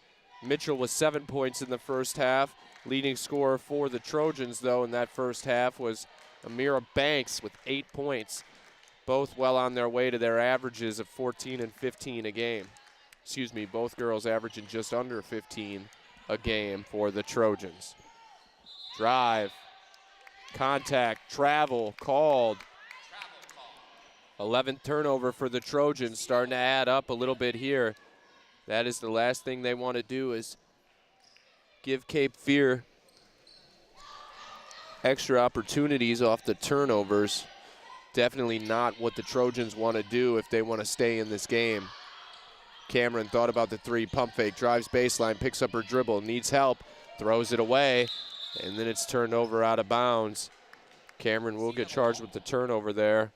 Mitchell with 7 points in the first half. Leading scorer for the Trojans, though, in that first half was Amira Banks with 8 points. Both well on their way to their averages of 14 and 15 a game. Excuse me, both girls averaging just under 15 a game for the Trojans. Drive, contact, travel, called. 11th turnover for the Trojans, starting to add up a little bit here. That is the last thing they want to do, is give Cape Fear extra opportunities off the turnovers. Definitely not what the Trojans want to do if they want to stay in this game. Cameron thought about the three, pump fake, drives baseline, picks up her dribble, needs help, throws it away, and then it's turned over out of bounds. Cameron will get charged with the turnover there,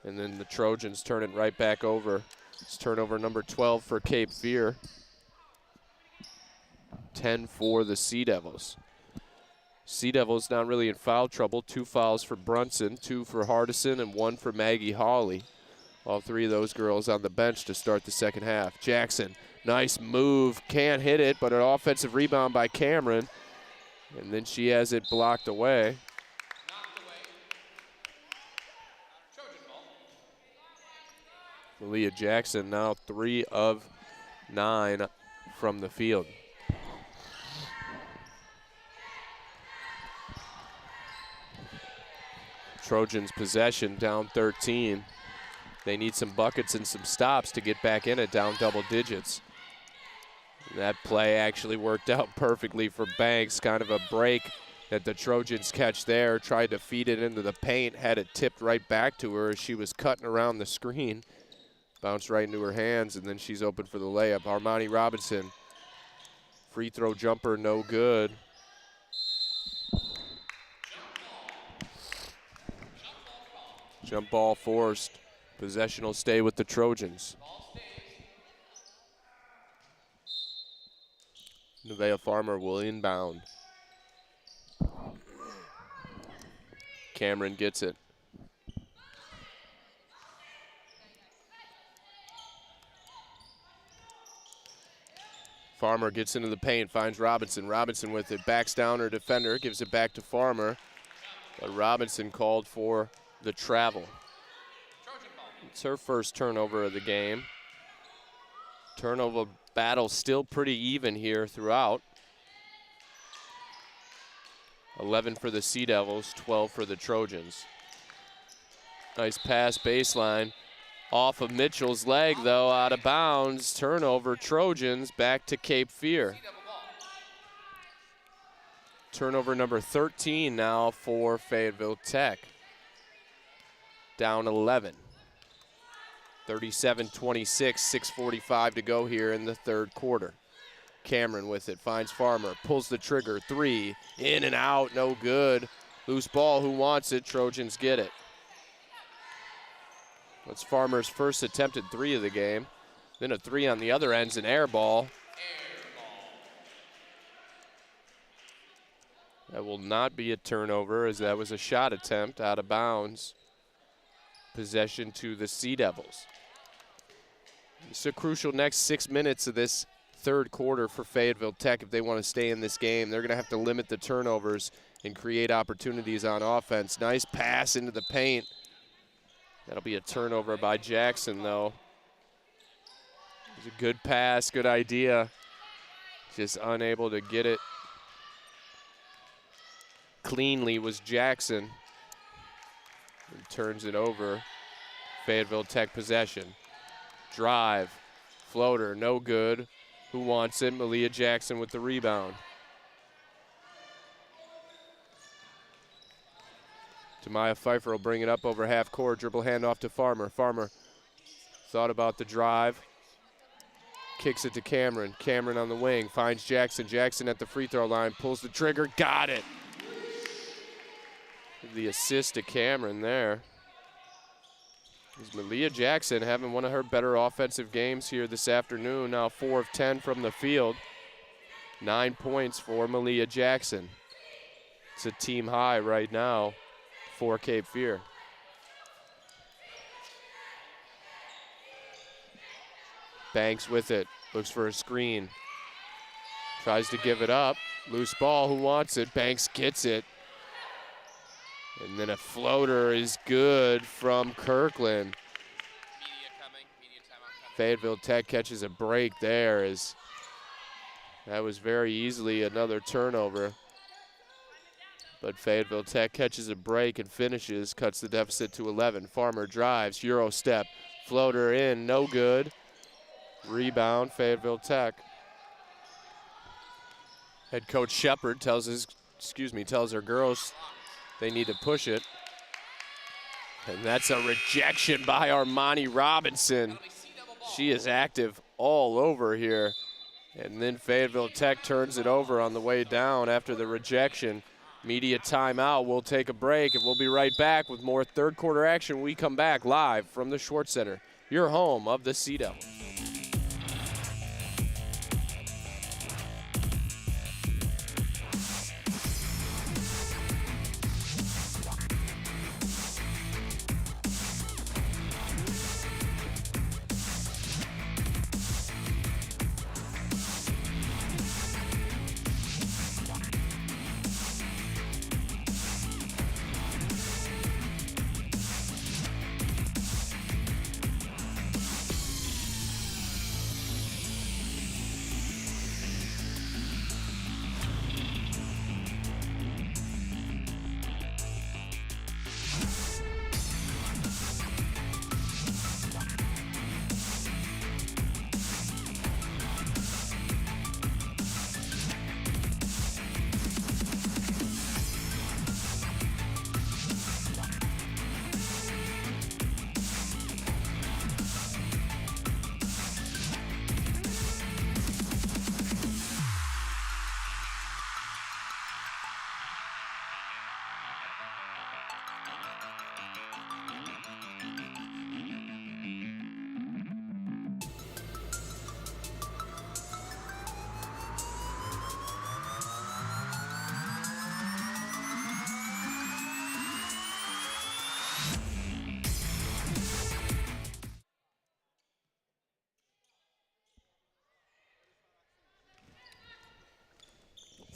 and then the Trojans turn it right back over. It's turnover number 12 for Cape Fear. 10 for the Sea Devils. Sea Devils not really in foul trouble. 2 fouls for Brunson, 2 for Hardison, and 1 for Maggie Hawley. All three of those girls on the bench to start the second half. Jackson, nice move, can't hit it, but an offensive rebound by Cameron. And then she has it blocked away. Malia Jackson now 3 of 9 from the field. Trojans possession, down 13. They need some buckets and some stops to get back in it, down double digits. That play actually worked out perfectly for Banks. Kind of a break that the Trojans catch there. Tried to feed it into the paint, had it tipped right back to her as she was cutting around the screen. Bounced right into her hands, and then she's open for the layup. Armani Robinson, free throw jumper, no good. Jump ball forced. Possession will stay with the Trojans. Nevaeh Farmer will inbound. Cameron gets it. Farmer gets into the paint, finds Robinson. Robinson with it, backs down her defender, gives it back to Farmer. But Robinson called for the travel. It's her first turnover of the game. Turnover battle still pretty even here throughout. 11 for the Sea Devils, 12 for the Trojans. Nice pass baseline. Off of Mitchell's leg, though, out of bounds. Turnover, Trojans, back to Cape Fear. Turnover number 13 now for Fayetteville Tech. Down 11. 37-26, 6:45 to go here in the third quarter. Cameron with it, finds Farmer, pulls the trigger, 3, in and out, no good. Loose ball, who wants it? Trojans get it. That's Farmer's first attempted 3 of the game. Then a 3 on the other end's an air ball. That will not be a turnover, as that was a shot attempt out of bounds. Possession to the Sea Devils. It's a crucial next 6 minutes of this third quarter for Fayetteville Tech if they want to stay in this game. They're going to have to limit the turnovers and create opportunities on offense. Nice pass into the paint. That'll be a turnover by Jackson, though. It was a good pass, good idea. Just unable to get it cleanly was Jackson. And turns it over. Fayetteville Tech possession. Drive, floater, no good. Who wants it? Malia Jackson with the rebound. Maya Pfeiffer will bring it up over half court. Dribble handoff to Farmer. Farmer thought about the drive. Kicks it to Cameron. Cameron on the wing. Finds Jackson. Jackson at the free throw line. Pulls the trigger. Got it. The assist to Cameron there. Is Malia Jackson having one of her better offensive games here this afternoon. Now 4 of 10 from the field. 9 points for Malia Jackson. It's a team high right now for Cape Fear. Banks with it, looks for a screen. Tries to give it up, loose ball, who wants it? Banks gets it. And then a floater is good from Kirkland. Media coming, media timeout coming. Fayetteville Tech catches a break there as that was very easily another turnover. But Fayetteville Tech catches a break and finishes, cuts the deficit to 11. Farmer drives, Euro step, floater in, no good. Rebound, Fayetteville Tech. Head coach Shepard tells her girls they need to push it. And that's a rejection by Armani Robinson. She is active all over here. And then Fayetteville Tech turns it over on the way down after the rejection. Media timeout. We'll take a break and we'll be right back with more third quarter action. We come back live from the Schwartz Center, your home of the Sea Devils.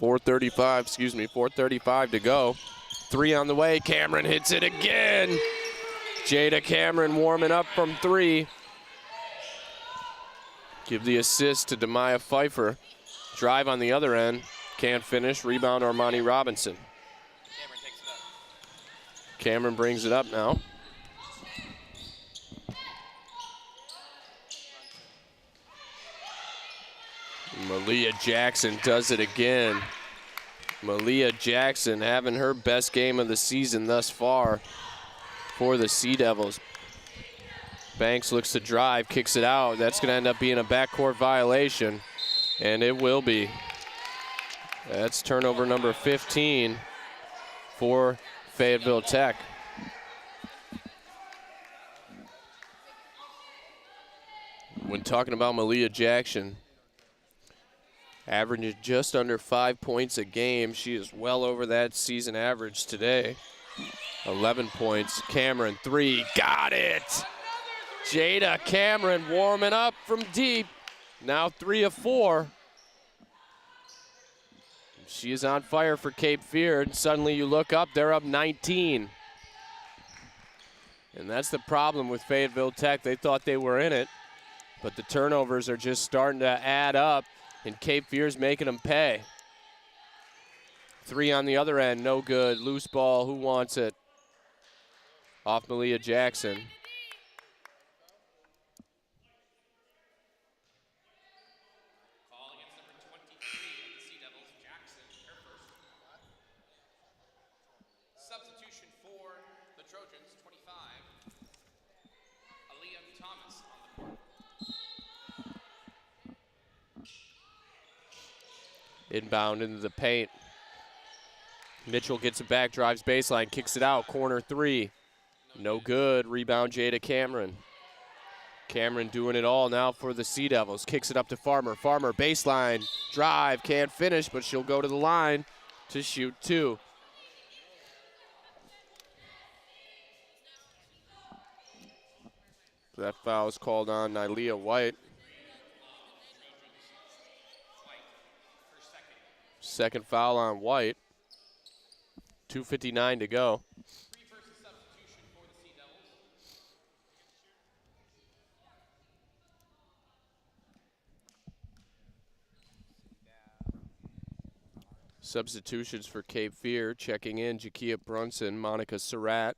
.435 to go. 3 on the way. Cameron hits it again. Jada Cameron warming up from 3. Give the assist to Demaya Pfeiffer. Drive on the other end. Can't finish. Rebound Armani Robinson. Cameron takes it up. Cameron brings it up now. Malia Jackson does it again. Malia Jackson having her best game of the season thus far for the Sea Devils. Banks looks to drive, kicks it out. That's going to end up being a backcourt violation, and it will be. That's turnover number 15 for Fayetteville Tech. When talking about Malia Jackson, averaging just under 5 points a game. She is well over that season average today. 11 points. Cameron, 3, got it. Jada Cameron warming up from deep. Now 3 of 4. She is on fire for Cape Fear, and suddenly you look up, they're up 19. And that's the problem with Fayetteville Tech. They thought they were in it, but the turnovers are just starting to add up, and Cape Fear's making them pay. 3 on the other end, no good. Loose ball, who wants it? Off Malia Jackson. Call against number 23 of the Sea Devils, Jackson, her first. Substitution For the Trojans, 25, Aaliyah Thomas on the court. Inbound into the paint. Mitchell gets it back, drives baseline, kicks it out, corner three. No good. Rebound, Jada Cameron. Cameron doing it all now for the Sea Devils. Kicks it up to Farmer. Farmer, baseline, drive, can't finish, but she'll go to the line to shoot two. That foul is called on Nylia White. Second foul on White. 2:59 to go. Three-person substitution for the Sea Devils. Substitutions for Cape Fear. Checking in, Jakia Brunson, Monica Surratt,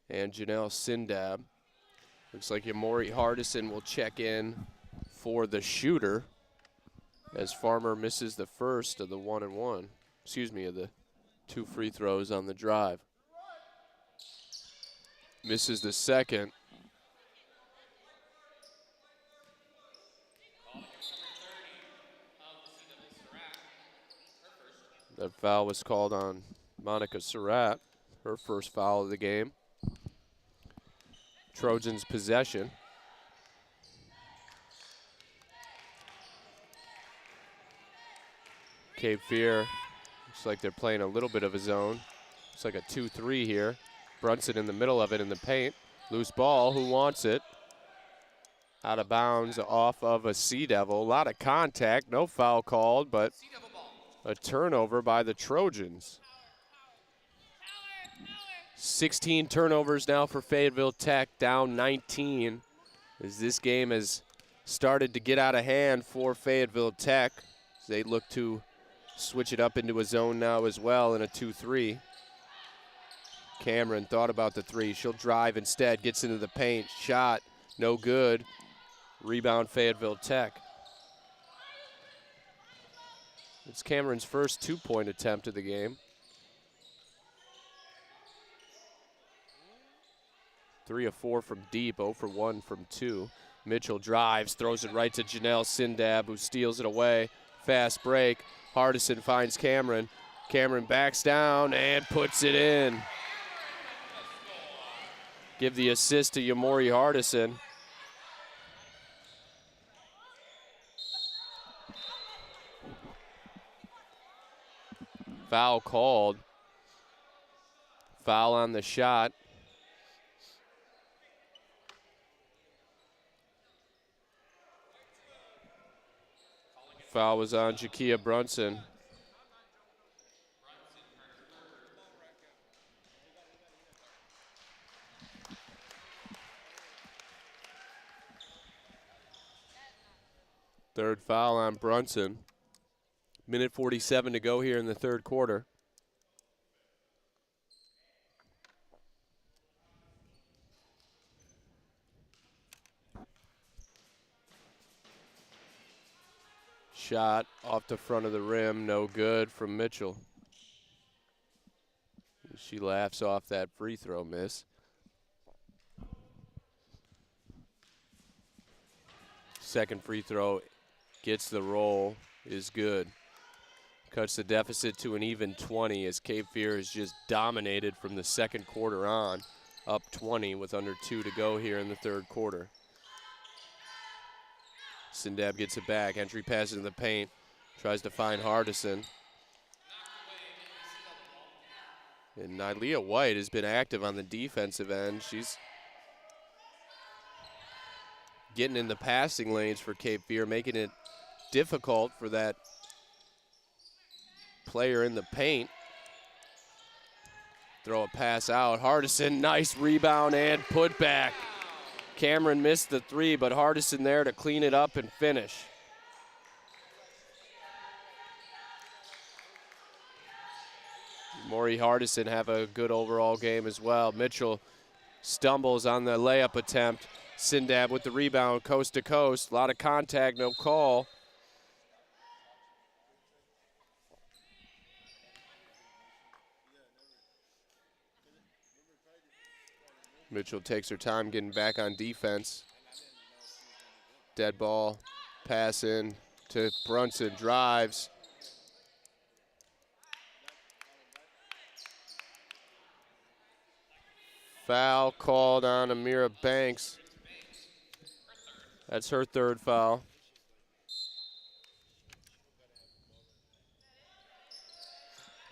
and Janelle Sindab. Looks like Yamori Hardison will check in for the shooter as Farmer misses the first of the 1-and-1. Excuse me, of the 2 free throws on the drive. Misses the second. That foul was called on Monica Surratt, her first foul of the game. Trojans possession. Cape Fear, looks like they're playing a little bit of a zone. Looks like a 2-3 here. Brunson in the middle of it in the paint. Loose ball, who wants it? Out of bounds off of a Sea Devil. A lot of contact, no foul called, but a turnover by the Trojans. 16 turnovers now for Fayetteville Tech, down 19, as this game has started to get out of hand for Fayetteville Tech. They look to switch it up into a zone now as well in a 2-3. Cameron thought about the three. She'll drive instead, gets into the paint. Shot, no good. Rebound, Fayetteville Tech. It's Cameron's first 2-point attempt of the game. 3 of 4 from deep, 0 for 1 from 2. Mitchell drives, throws it right to Janelle Sindab, who steals it away. Fast break. Hardison finds Cameron. Cameron backs down and puts it in. Give the assist to Yamori Hardison. Foul called. Foul on the shot. Foul was on Jakia Brunson. Third foul on Brunson. Minute 47 to go here in the third quarter. Shot off the front of the rim, no good from Mitchell. She laughs off that free throw miss. Second free throw gets the roll, is good. Cuts the deficit to an even 20 as Cape Fear is just dominated from the second quarter on. Up 20 with under 2 to go here in the third quarter. Sindab gets it back, entry pass into the paint, tries to find Hardison. And Nylia White has been active on the defensive end. She's getting in the passing lanes for Cape Fear, making it difficult for that player in the paint. Throw a pass out. Hardison, nice rebound and put back. Cameron missed the three, but Hardison there to clean it up and finish. Maury Hardison have a good overall game as well. Mitchell stumbles on the layup attempt. Sindab with the rebound, coast to coast. A lot of contact, no call. Mitchell takes her time getting back on defense. Dead ball, pass in to Brunson, drives. Foul called on Amira Banks. That's her third foul.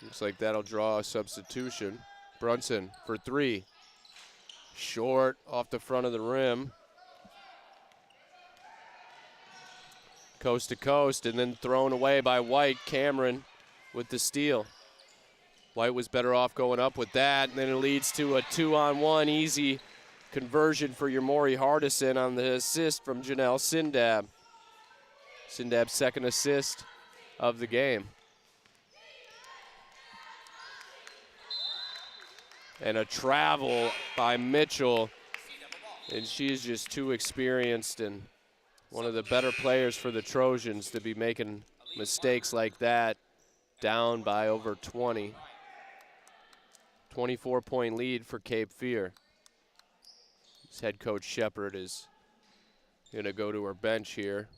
Looks like that'll draw a substitution. Brunson for three. Short off the front of the rim. Coast to coast, and then thrown away by White. Cameron with the steal. White was better off going up with that, and then it leads to a 2-on-1 easy conversion for your Maury Hardison on the assist from Janelle Sindab. Sindab's second assist of the game. And a travel by Mitchell, and she's just too experienced and one of the better players for the Trojans to be making mistakes like that, down by over 20. 24-point lead for Cape Fear. This head coach Shepard is going to go to her bench here.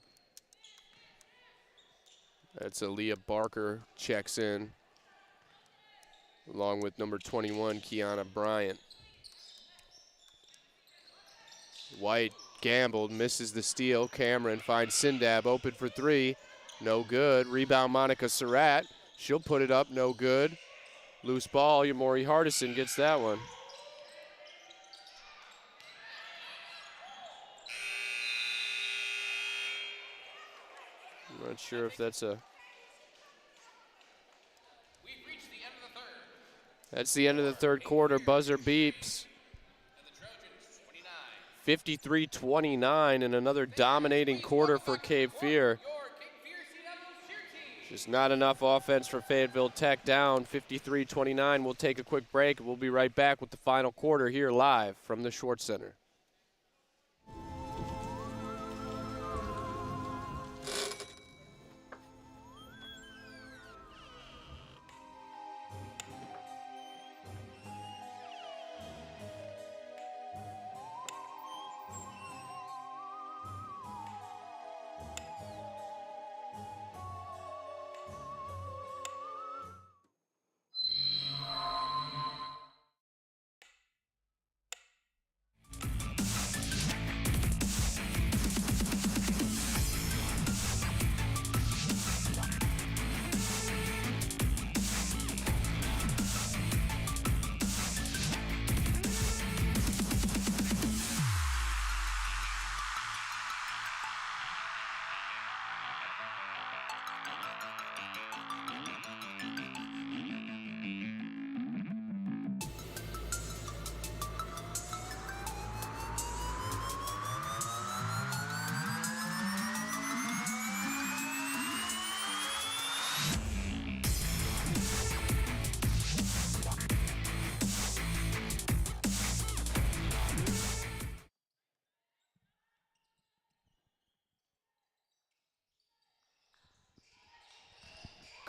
That's Aaliyah Barker checks in, along with number 21, Kiana Bryant. White gambled, misses the steal. Cameron finds Sindab open for three. No good. Rebound Monica Surratt. She'll put it up, no good. Loose ball, Yamori Hardison gets that one. I'm not sure if that's a... That's the end of the third quarter. Buzzer beeps. 53-29 and another dominating quarter for Cape Fear. Just not enough offense for Fayetteville Tech, down 53-29. We'll take a quick break. We'll be right back with the final quarter here live from the Schwartz Center.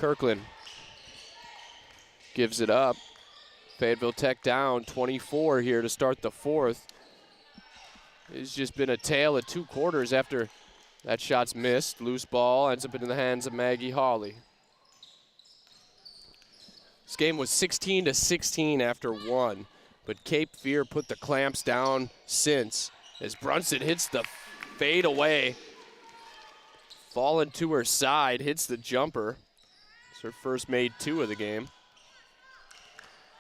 Kirkland gives it up. Fayetteville Tech down 24 here to start the fourth. It's just been a tale of two quarters after that shot's missed. Loose ball ends up in the hands of Maggie Hawley. This game was 16-16 after one, but Cape Fear put the clamps down since as Brunson hits the fade away. Falling to her side, hits the jumper. It's her first made two of the game.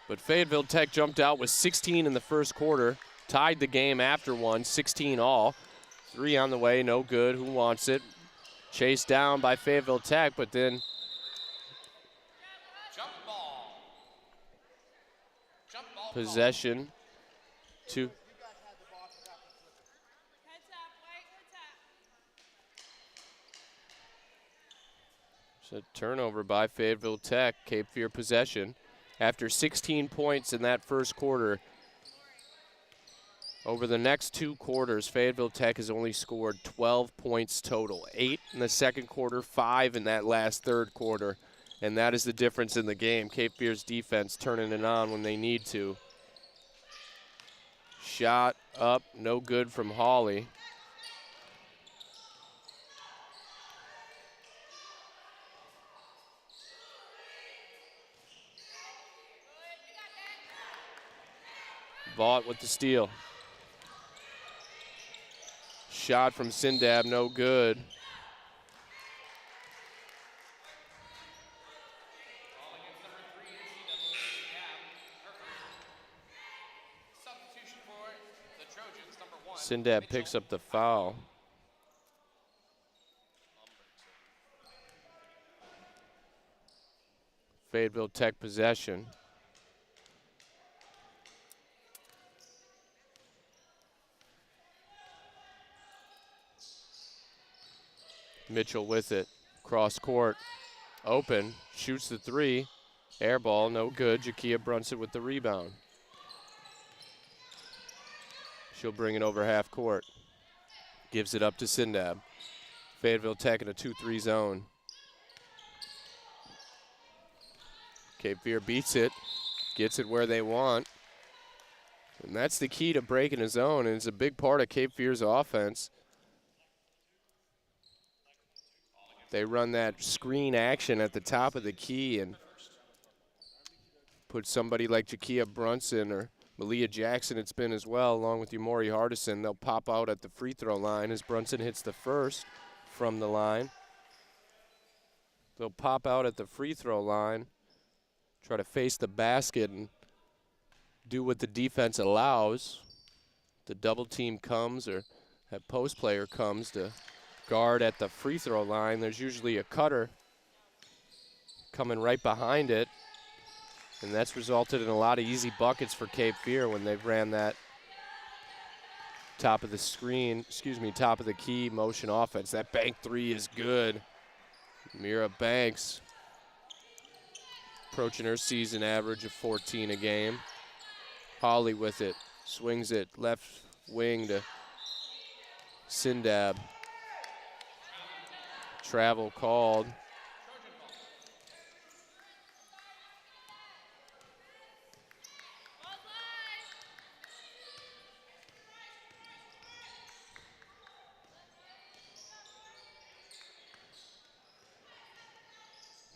But Fayetteville Tech jumped out with 16 in the first quarter, tied the game after one, 16 all. Three on the way, no good. Who wants it? Chased down by Fayetteville Tech, but then possession to a turnover by Fayetteville Tech. Cape Fear possession. After 16 points in that first quarter, over the next two quarters, Fayetteville Tech has only scored 12 points total. 8 in the second quarter, 5 in that last third quarter. And that is the difference in the game. Cape Fear's defense turning it on when they need to. Shot up, no good from Hawley. Vaught with the steal. Shot from Sindab, no good. Substitution for the Trojans, number 1. Sindab picks up the foul. Fayetteville Tech possession. Mitchell with it. Cross court. Open. Shoots the three. Air ball, no good. Jakia Brunson with the rebound. She'll bring it over half court. Gives it up to Sindab. Fayetteville Tech in a 2-3 zone. Cape Fear beats it. Gets it where they want. And that's the key to breaking a zone, and it's a big part of Cape Fear's offense. They run that screen action at the top of the key and put somebody like Jakia Brunson or Malia Jackson, it's been as well, along with Umori Hardison. They'll pop out at the free throw line as Brunson hits the first from the line. They'll pop out at the free throw line, try to face the basket and do what the defense allows. The double team comes or that post player comes to guard at the free throw line. There's usually a cutter coming right behind it, and that's resulted in a lot of easy buckets for Cape Fear when they've ran that top of the screen, top of the key motion offense. That bank three is good. Mira Banks approaching her season average of 14 a game. Hawley with it, swings it left wing to Sindab. Travel called.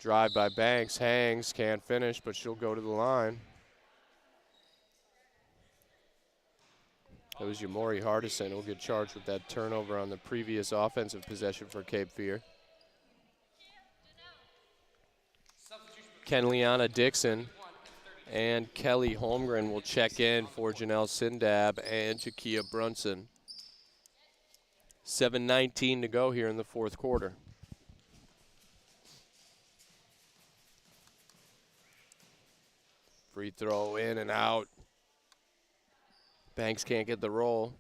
Drive by Banks, hangs, can't finish, but she'll go to the line. That was Umori Hardison who'll get charged with that turnover on the previous offensive possession for Cape Fear. Kenliana Dixon and Kelly Holmgren will check in for Janelle Sindab and Jakia Brunson. 7:19 to go here in the fourth quarter. Free throw in and out. Banks can't get the roll.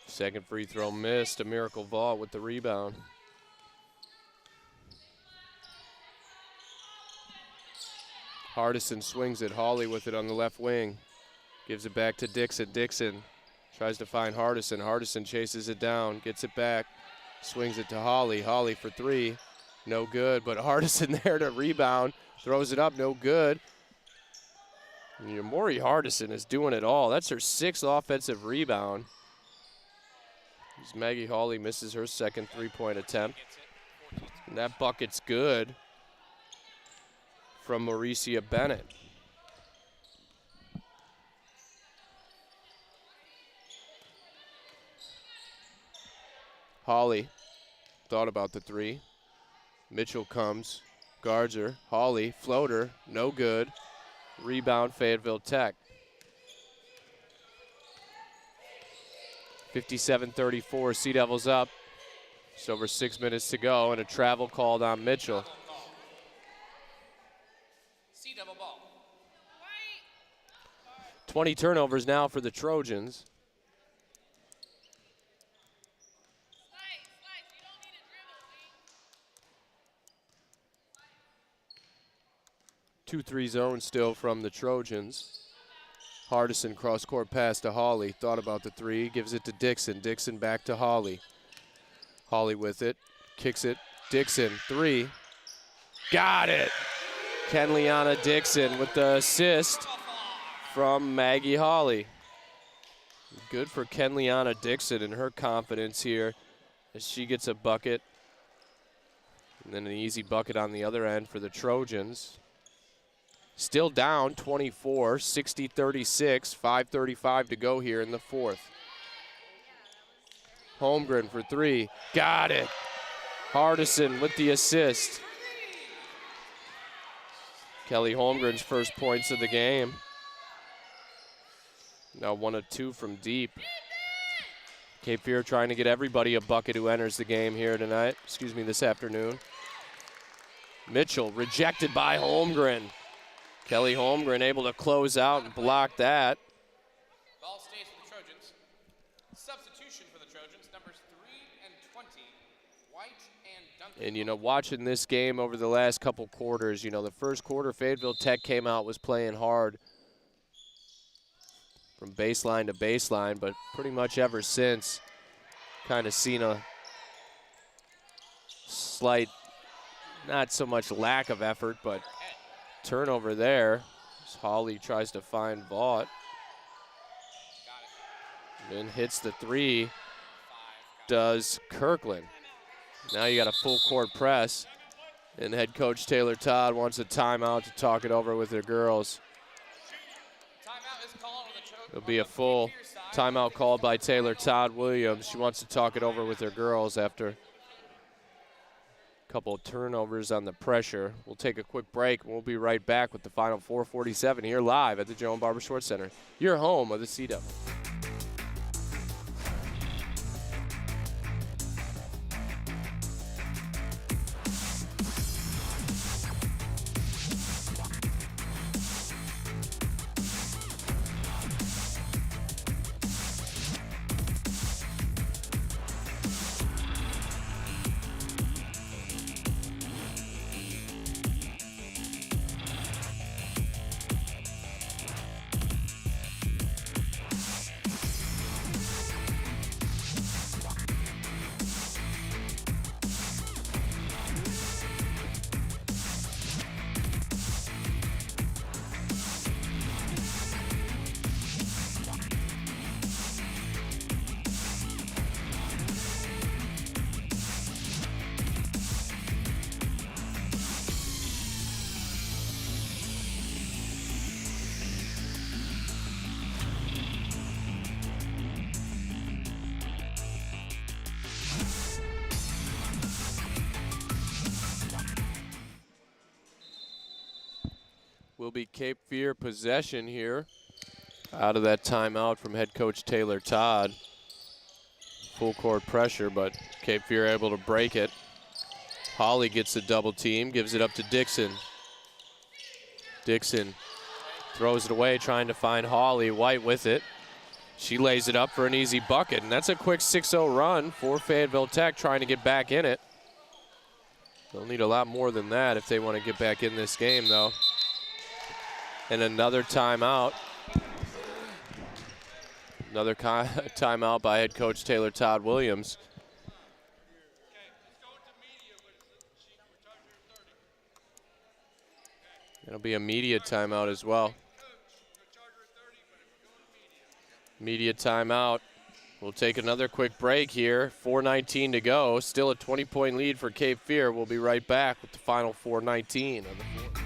Second free throw missed. A Miracle Vault with the rebound. Hardison swings it. Hawley with it on the left wing. Gives it back to Dixon. Dixon tries to find Hardison. Hardison chases it down, gets it back, swings it to Hawley. Hawley for three, no good, but Hardison there to rebound, throws it up, no good. And Umori Hardison is doing it all. That's her sixth offensive rebound. As Maggie Hawley misses her second three-point attempt. And that bucket's good from Mauricia Bennett. Hawley thought about the three. Mitchell comes, guards her. Hawley, floater, no good. Rebound, Fayetteville Tech. 57-34, Sea Devils up. Just over 6 minutes to go, and a travel called on Mitchell. Sea Devil ball. 20 turnovers now for the Trojans. Two-three zone still from the Trojans. Hardison cross-court pass to Hawley. Thought about the three, gives it to Dixon. Dixon back to Hawley. Hawley with it, kicks it. Dixon, three. Got it! Kenliana Dixon with the assist from Maggie Hawley. Good for Kenliana Dixon and her confidence here as she gets a bucket. And then an easy bucket on the other end for the Trojans. Still down 24, 60-36, 5:35 to go here in the fourth. Holmgren for three, got it. Hardison with the assist. Kelly Holmgren's first points of the game. Now 1 of 2 from deep. Cape Fear trying to get everybody a bucket who enters the game here tonight, this afternoon. Mitchell rejected by Holmgren. Kelly Holmgren able to close out and block that. Ball stays for the Trojans. Substitution for the Trojans, numbers 3 and 20, White and Duncan. And, you know, watching this game over the last couple quarters, you know, the first quarter, Fayetteville Tech came out, was playing hard from baseline to baseline, but pretty much ever since, kind of seen a slight, not so much lack of effort, but turnover there. As Hawley tries to find Vaught. Then hits the three, does Kirkland. Now you got a full court press, and head coach Taylor Todd wants a timeout to talk it over with their girls. It'll be a full timeout called by Taylor Todd Williams. She wants to talk it over with her girls after a couple of turnovers on the pressure. We'll take a quick break, and we'll be right back with the final 4:47 here live at the Joan Barber Sports Center, your home of the C Dub. Will be Cape Fear possession here. Out of that timeout from head coach Taylor Todd. Full court pressure, but Cape Fear able to break it. Hawley gets the double team, gives it up to Dixon. Dixon throws it away, trying to find Hawley. White with it. She lays it up for an easy bucket, and that's a quick 6-0 run for Fayetteville Tech, trying to get back in it. They'll need a lot more than that if they want to get back in this game, though. And another timeout. Another timeout by head coach Taylor Todd Williams. It'll be a media timeout as well. Media timeout. We'll take another quick break here. 4:19 to go. Still a 20-point lead for Cape Fear. We'll be right back with the final 4:19 of the fourth.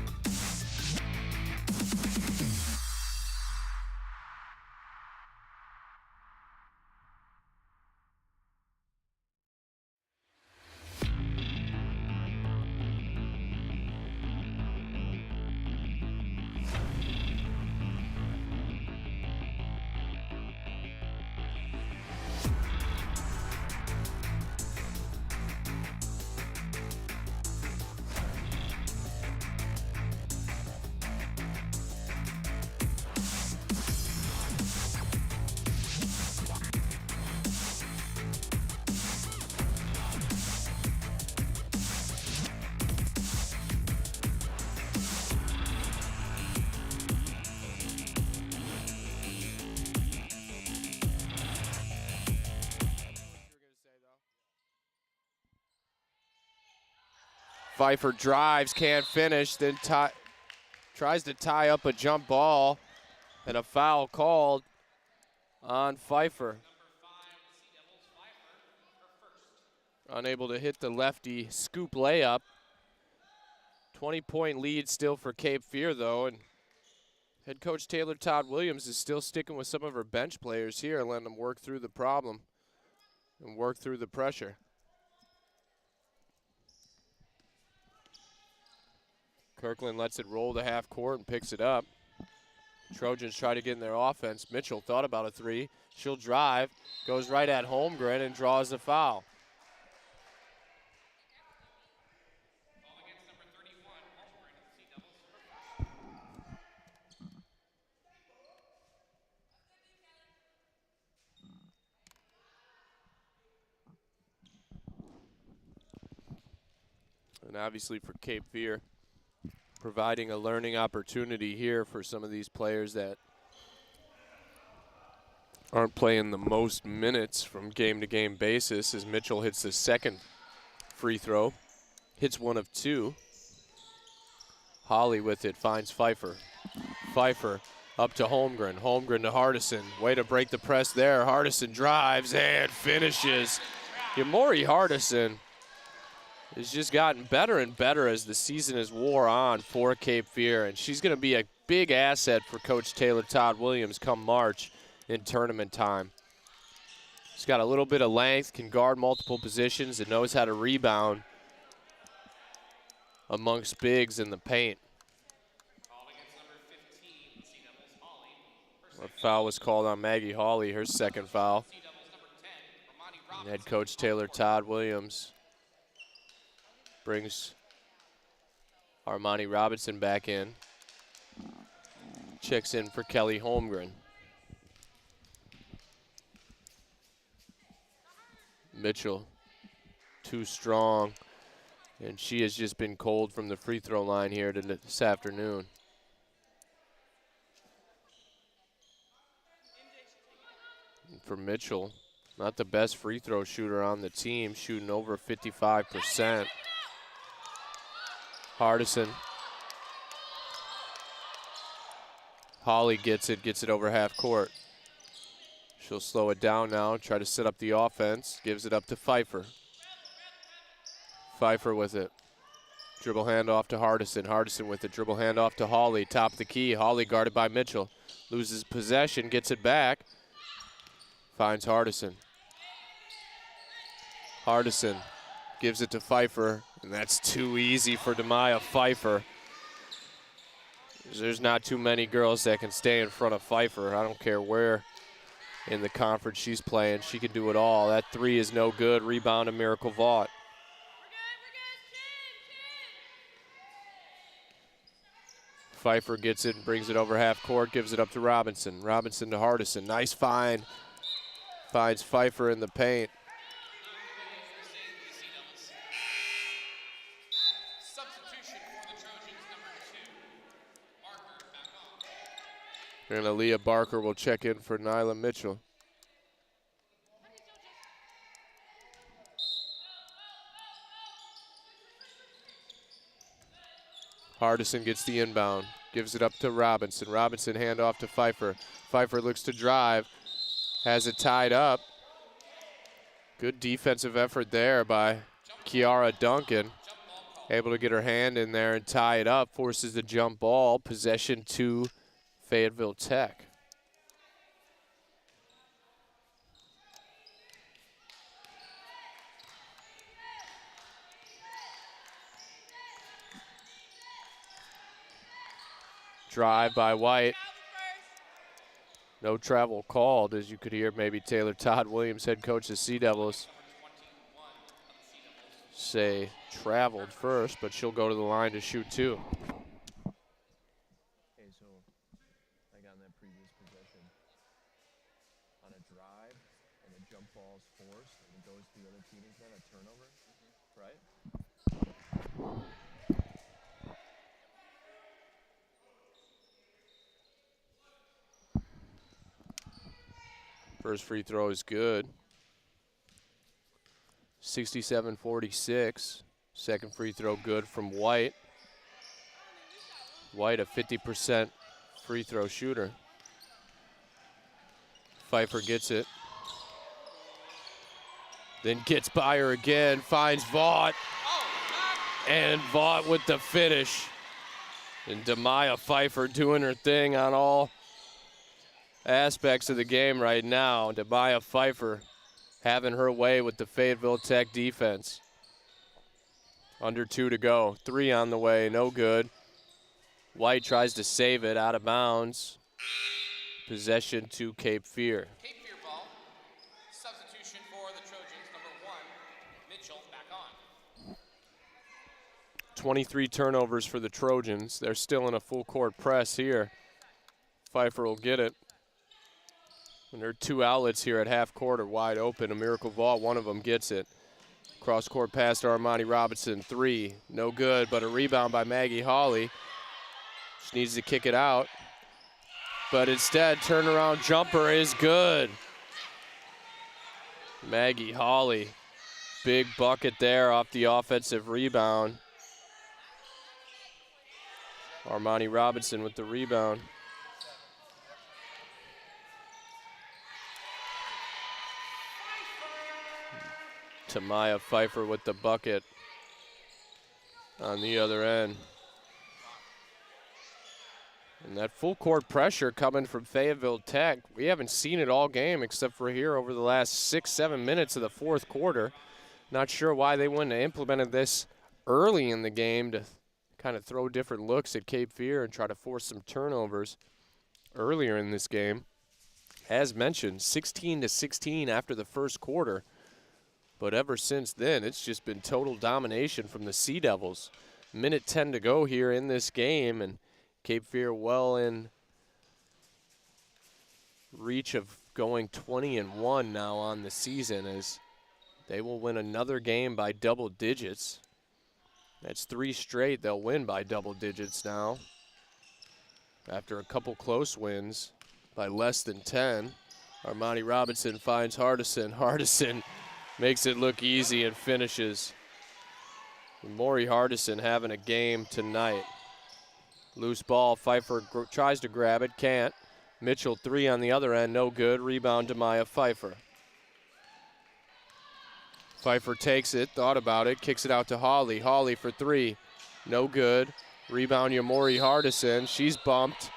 Pfeiffer drives, can't finish, then tries to tie up a jump ball, and a foul called on Pfeiffer. Unable to hit the lefty scoop layup. 20-point lead still for Cape Fear, though, and head coach Taylor Todd Williams is still sticking with some of her bench players here, letting them work through the problem and work through the pressure. Kirkland lets it roll to half court and picks it up. Trojans try to get in their offense. Mitchell thought about a three. She'll drive, goes right at Holmgren and draws a foul. And obviously for Cape Fear, providing a learning opportunity here for some of these players that aren't playing the most minutes from game-to-game basis, as Mitchell hits the second free throw, hits one of two. Holly with it, finds Pfeiffer. Pfeiffer up to Holmgren. Holmgren to Hardison. Way to break the press there. Hardison drives and finishes. Yamori Hardison has just gotten better and better as the season has wore on for Cape Fear, and she's going to be a big asset for Coach Taylor Todd Williams come March in tournament time. She's got a little bit of length, can guard multiple positions, and knows how to rebound amongst bigs in the paint. A foul was called on Maggie Hawley, her second foul. And head coach Taylor Todd Williams brings Armani Robinson back in. Checks in for Kelly Holmgren. Mitchell, too strong. And she has just been cold from the free throw line here this afternoon. And for Mitchell, not the best free throw shooter on the team, shooting over 55%. Hardison. Holly gets it over half court. She'll slow it down now, try to set up the offense. Gives it up to Pfeiffer. Pfeiffer with it. Dribble handoff to Hardison. Hardison with it. Dribble handoff to Hawley. Top of the key. Hawley guarded by Mitchell. Loses possession. Gets it back. Finds Hardison. Hardison gives it to Pfeiffer. And that's too easy for Demaya Pfeiffer. There's not too many girls that can stay in front of Pfeiffer. I don't care where in the conference she's playing. She can do it all. That three is no good. Rebound, a Miracle Vaught. Pfeiffer gets it and brings it over half court, gives it up to Robinson. Robinson to Hardison. Nice find. Finds Pfeiffer in the paint. Substitution for the Trojans, number 2. Barker back on. And Aaliyah Barker will check in for Nyla Mitchell. Hardison gets the inbound, gives it up to Robinson. Robinson handoff to Pfeiffer. Pfeiffer looks to drive, has it tied up. Good defensive effort there by Kiara Duncan. Able to get her hand in there and tie it up, forces the jump ball. Possession to Fayetteville Tech. Drive by White. No travel called, as you could hear maybe Taylor Todd Williams, head coach of Sea Devils, say traveled first, but she'll go to the line to shoot two. Okay, so like on that previous possession, on a drive and a jump ball is forced and it goes to the other team's man, a turnover, right? First free throw is good. 67-46. Second free throw good from White. White, a 50% free throw shooter. Pfeiffer gets it. Then gets by her again, finds Vaught. And Vaught with the finish. And Demaya Pfeiffer doing her thing on all aspects of the game right now. Demaya Pfeiffer having her way with the Fayetteville Tech defense. Under 2 to go. 3 on the way, no good. White tries to save it, out of bounds. Possession to Cape Fear. Cape Fear ball. Substitution for the Trojans, number 1, Mitchell, back on. 23 turnovers for the Trojans. They're still in a full court press here. Pfeiffer will get it. And there are 2 outlets here at half court are wide open. A miracle vault, one of them gets it. Cross court pass to Armani Robinson, 3, no good, but a rebound by Maggie Hawley. She needs to kick it out, but instead, turnaround jumper is good. Maggie Hawley, big bucket there off the offensive rebound. Armani Robinson with the rebound. Demaya Pfeiffer with the bucket on the other end. And that full court pressure coming from Fayetteville Tech, we haven't seen it all game except for here over the last 6-7 minutes of the fourth quarter. Not sure why they wouldn't have implemented this early in the game to kind of throw different looks at Cape Fear and try to force some turnovers earlier in this game. As mentioned, 16-16 after the first quarter. But ever since then, it's just been total domination from the Sea Devils. Minute 10 to go here in this game, and Cape Fear well in reach of going 20-1 now on the season, as they will win another game by double digits. That's 3 straight they'll win by double digits now. After a couple close wins by less than 10. Armani Robinson finds Hardison. Hardison makes it look easy and finishes. Maury Hardison having a game tonight. Loose ball, Pfeiffer tries to grab it, can't. Mitchell 3 on the other end, no good. Rebound to Maya Pfeiffer. Pfeiffer takes it, thought about it, kicks it out to Hawley. Hawley for 3, no good. Rebound Yamori Hardison, she's bumped.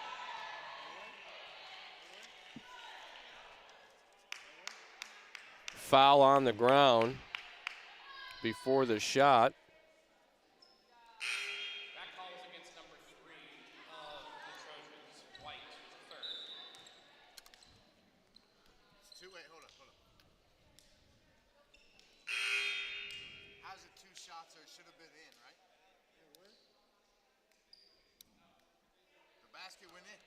Foul on the ground before the shot. That call is against number 3 of the Trojans, White, 3rd. It's 2, wait, hold up. How's it 2 shots or it should have been in, right? The basket went in.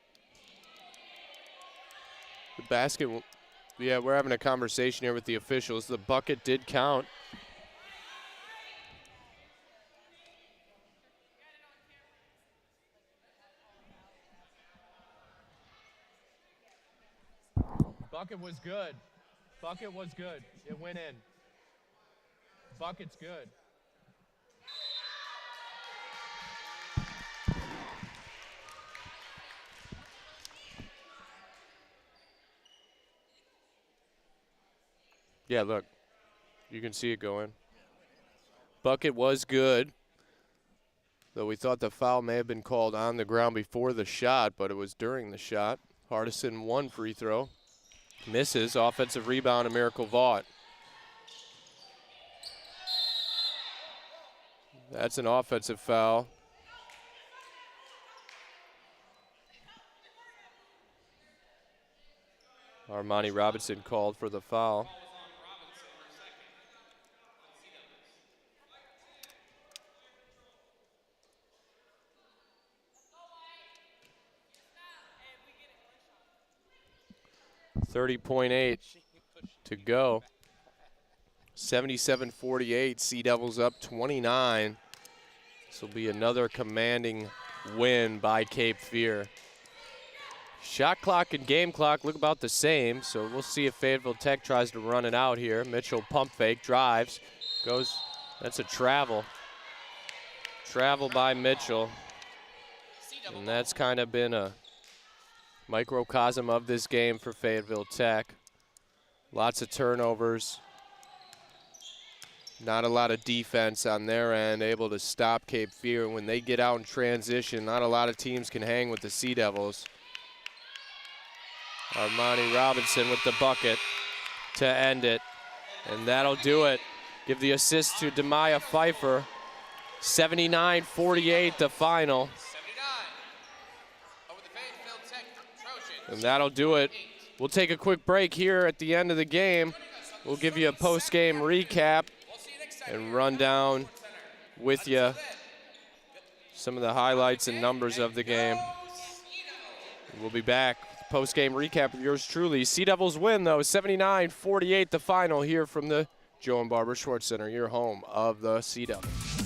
The basket, yeah, we're having a conversation here with the officials. The bucket did count. Bucket was good. Bucket was good. It went in. Bucket's good. Yeah, look, you can see it going. Bucket was good, though we thought the foul may have been called on the ground before the shot, but it was during the shot. Hardison 1 free throw. Misses. Offensive rebound, a Miracle Vaught. That's an offensive foul. Armani Robinson called for the foul. 30.8 to go. 77-48, Sea Devils up 29. This will be another commanding win by Cape Fear. Shot clock and game clock look about the same, so we'll see if Fayetteville Tech tries to run it out here. Mitchell pump fake, drives, goes, that's a travel. travel by Mitchell. And that's kind of been a microcosm of this game for Fayetteville Tech. Lots of turnovers. Not a lot of defense on their end, able to stop Cape Fear. When they get out in transition, not a lot of teams can hang with the Sea Devils. Armani Robinson with the bucket to end it. And that'll do it. Give the assist to Demaya Pfeiffer. 79-48 the final. 79 over the Fayetteville Tech Trojans. And that'll do it. We'll take a quick break here at the end of the game. We'll give you a post-game recap and run down with you some of the highlights and numbers of the game. We'll be back. Post-game recap with yours truly. Sea Devils win, though, 79-48 the final here from the Joe and Barbara Schwartz Center, your home of the Sea Devils.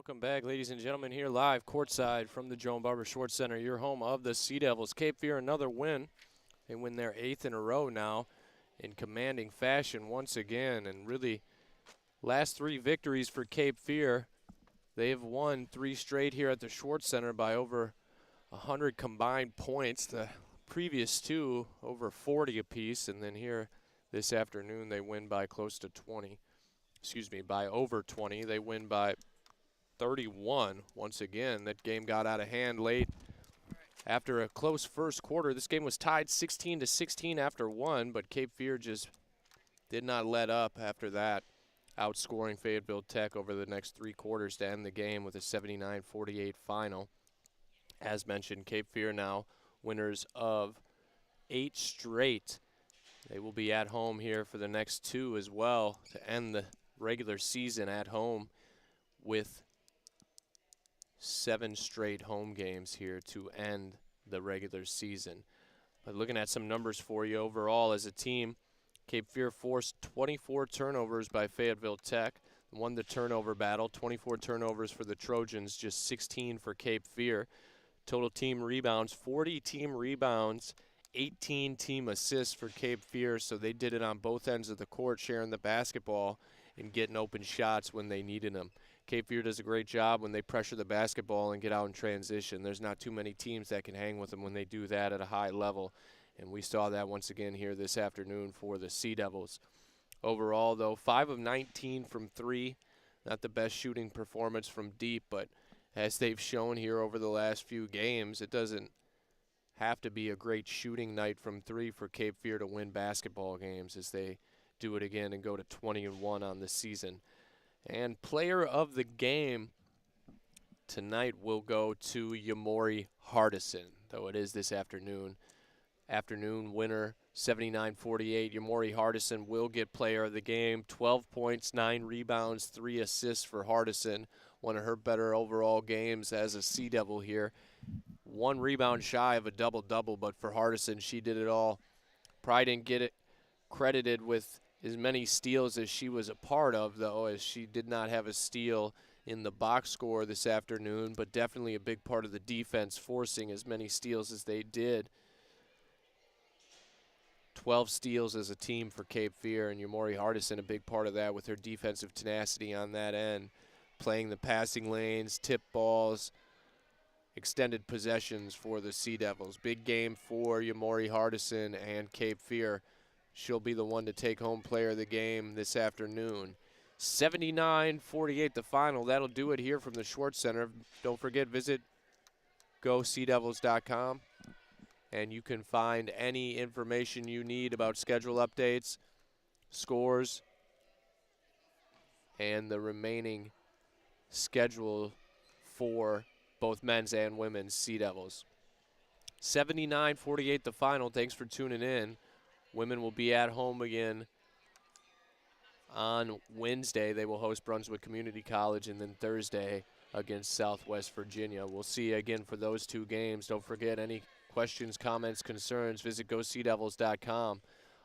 Welcome back, ladies and gentlemen, here live courtside from the Joan Barber Schwartz Center, your home of the Sea Devils. Cape Fear, another win. They win their 8th in a row now in commanding fashion once again. And really, last 3 victories for Cape Fear. They have won 3 straight here at the Schwartz Center by over 100 combined points. The previous 2 over 40 apiece. And then here this afternoon, they win by close to 20. Excuse me, by over 20. They win by 31 once again. That game got out of hand late after a close first quarter. This game was tied 16-16 after 1, but Cape Fear just did not let up after that, outscoring Fayetteville Tech over the next 3 quarters to end the game with a 79-48 final. As mentioned, Cape Fear now winners of 8 straight. They will be at home here for the next 2 as well to end the regular season at home with 7 straight home games here to end the regular season. But looking at some numbers for you overall as a team, Cape Fear forced 24 turnovers by Fayetteville Tech, won the turnover battle, 24 turnovers for the Trojans, just 16 for Cape Fear. Total team rebounds, 40 team rebounds, 18 team assists for Cape Fear, so they did it on both ends of the court, sharing the basketball and getting open shots when they needed them. Cape Fear does a great job when they pressure the basketball and get out in transition. There's not too many teams that can hang with them when they do that at a high level, and we saw that once again here this afternoon for the Sea Devils. Overall, though, 5 of 19 from 3. Not the best shooting performance from deep, but as they've shown here over the last few games, it doesn't have to be a great shooting night from 3 for Cape Fear to win basketball games as they do it again and go to 20-1 on the season. And player of the game tonight will go to Yamori Hardison, though it is this afternoon. Afternoon winner, 79-48. Yamori Hardison will get player of the game. 12 points, 9 rebounds, 3 assists for Hardison. One of her better overall games as a Sea Devil here. 1 rebound shy of a double-double, but for Hardison, she did it all. Probably didn't get it credited with as many steals as she was a part of, though, as she did not have a steal in the box score this afternoon, but definitely a big part of the defense, forcing as many steals as they did. 12 steals as a team for Cape Fear, and Yamori Hardison a big part of that with her defensive tenacity on that end, playing the passing lanes, tip balls, extended possessions for the Sea Devils. Big game for Yamori Hardison and Cape Fear. She'll be the one to take home player of the game this afternoon. 79-48 the final. That'll do it here from the Schwartz Center. Don't forget, visit GoSeaDevils.com, and you can find any information you need about schedule updates, scores, and the remaining schedule for both men's and women's Sea Devils. 79-48 the final. Thanks for tuning in. Women will be at home again on Wednesday. They will host Brunswick Community College, and then Thursday against Southwest Virginia. We'll see you again for those 2 games. Don't forget, any questions, comments, concerns, visit GoSeaDevils.com.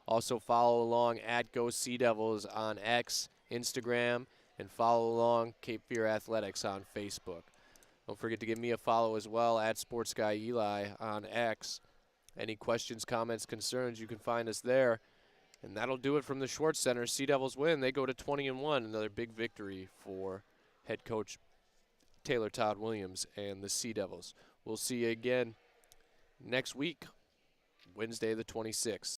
Also follow along at GoSeaDevils on X, Instagram, and follow along Cape Fear Athletics on Facebook. Don't forget to give me a follow as well at SportsGuyEli on X. Any questions, comments, concerns, you can find us there. And that'll do it from the Schwartz Center. Sea Devils win. They go to 20-1. Another big victory for head coach Taylor Todd Williams and the Sea Devils. We'll see you again next week, Wednesday the 26th.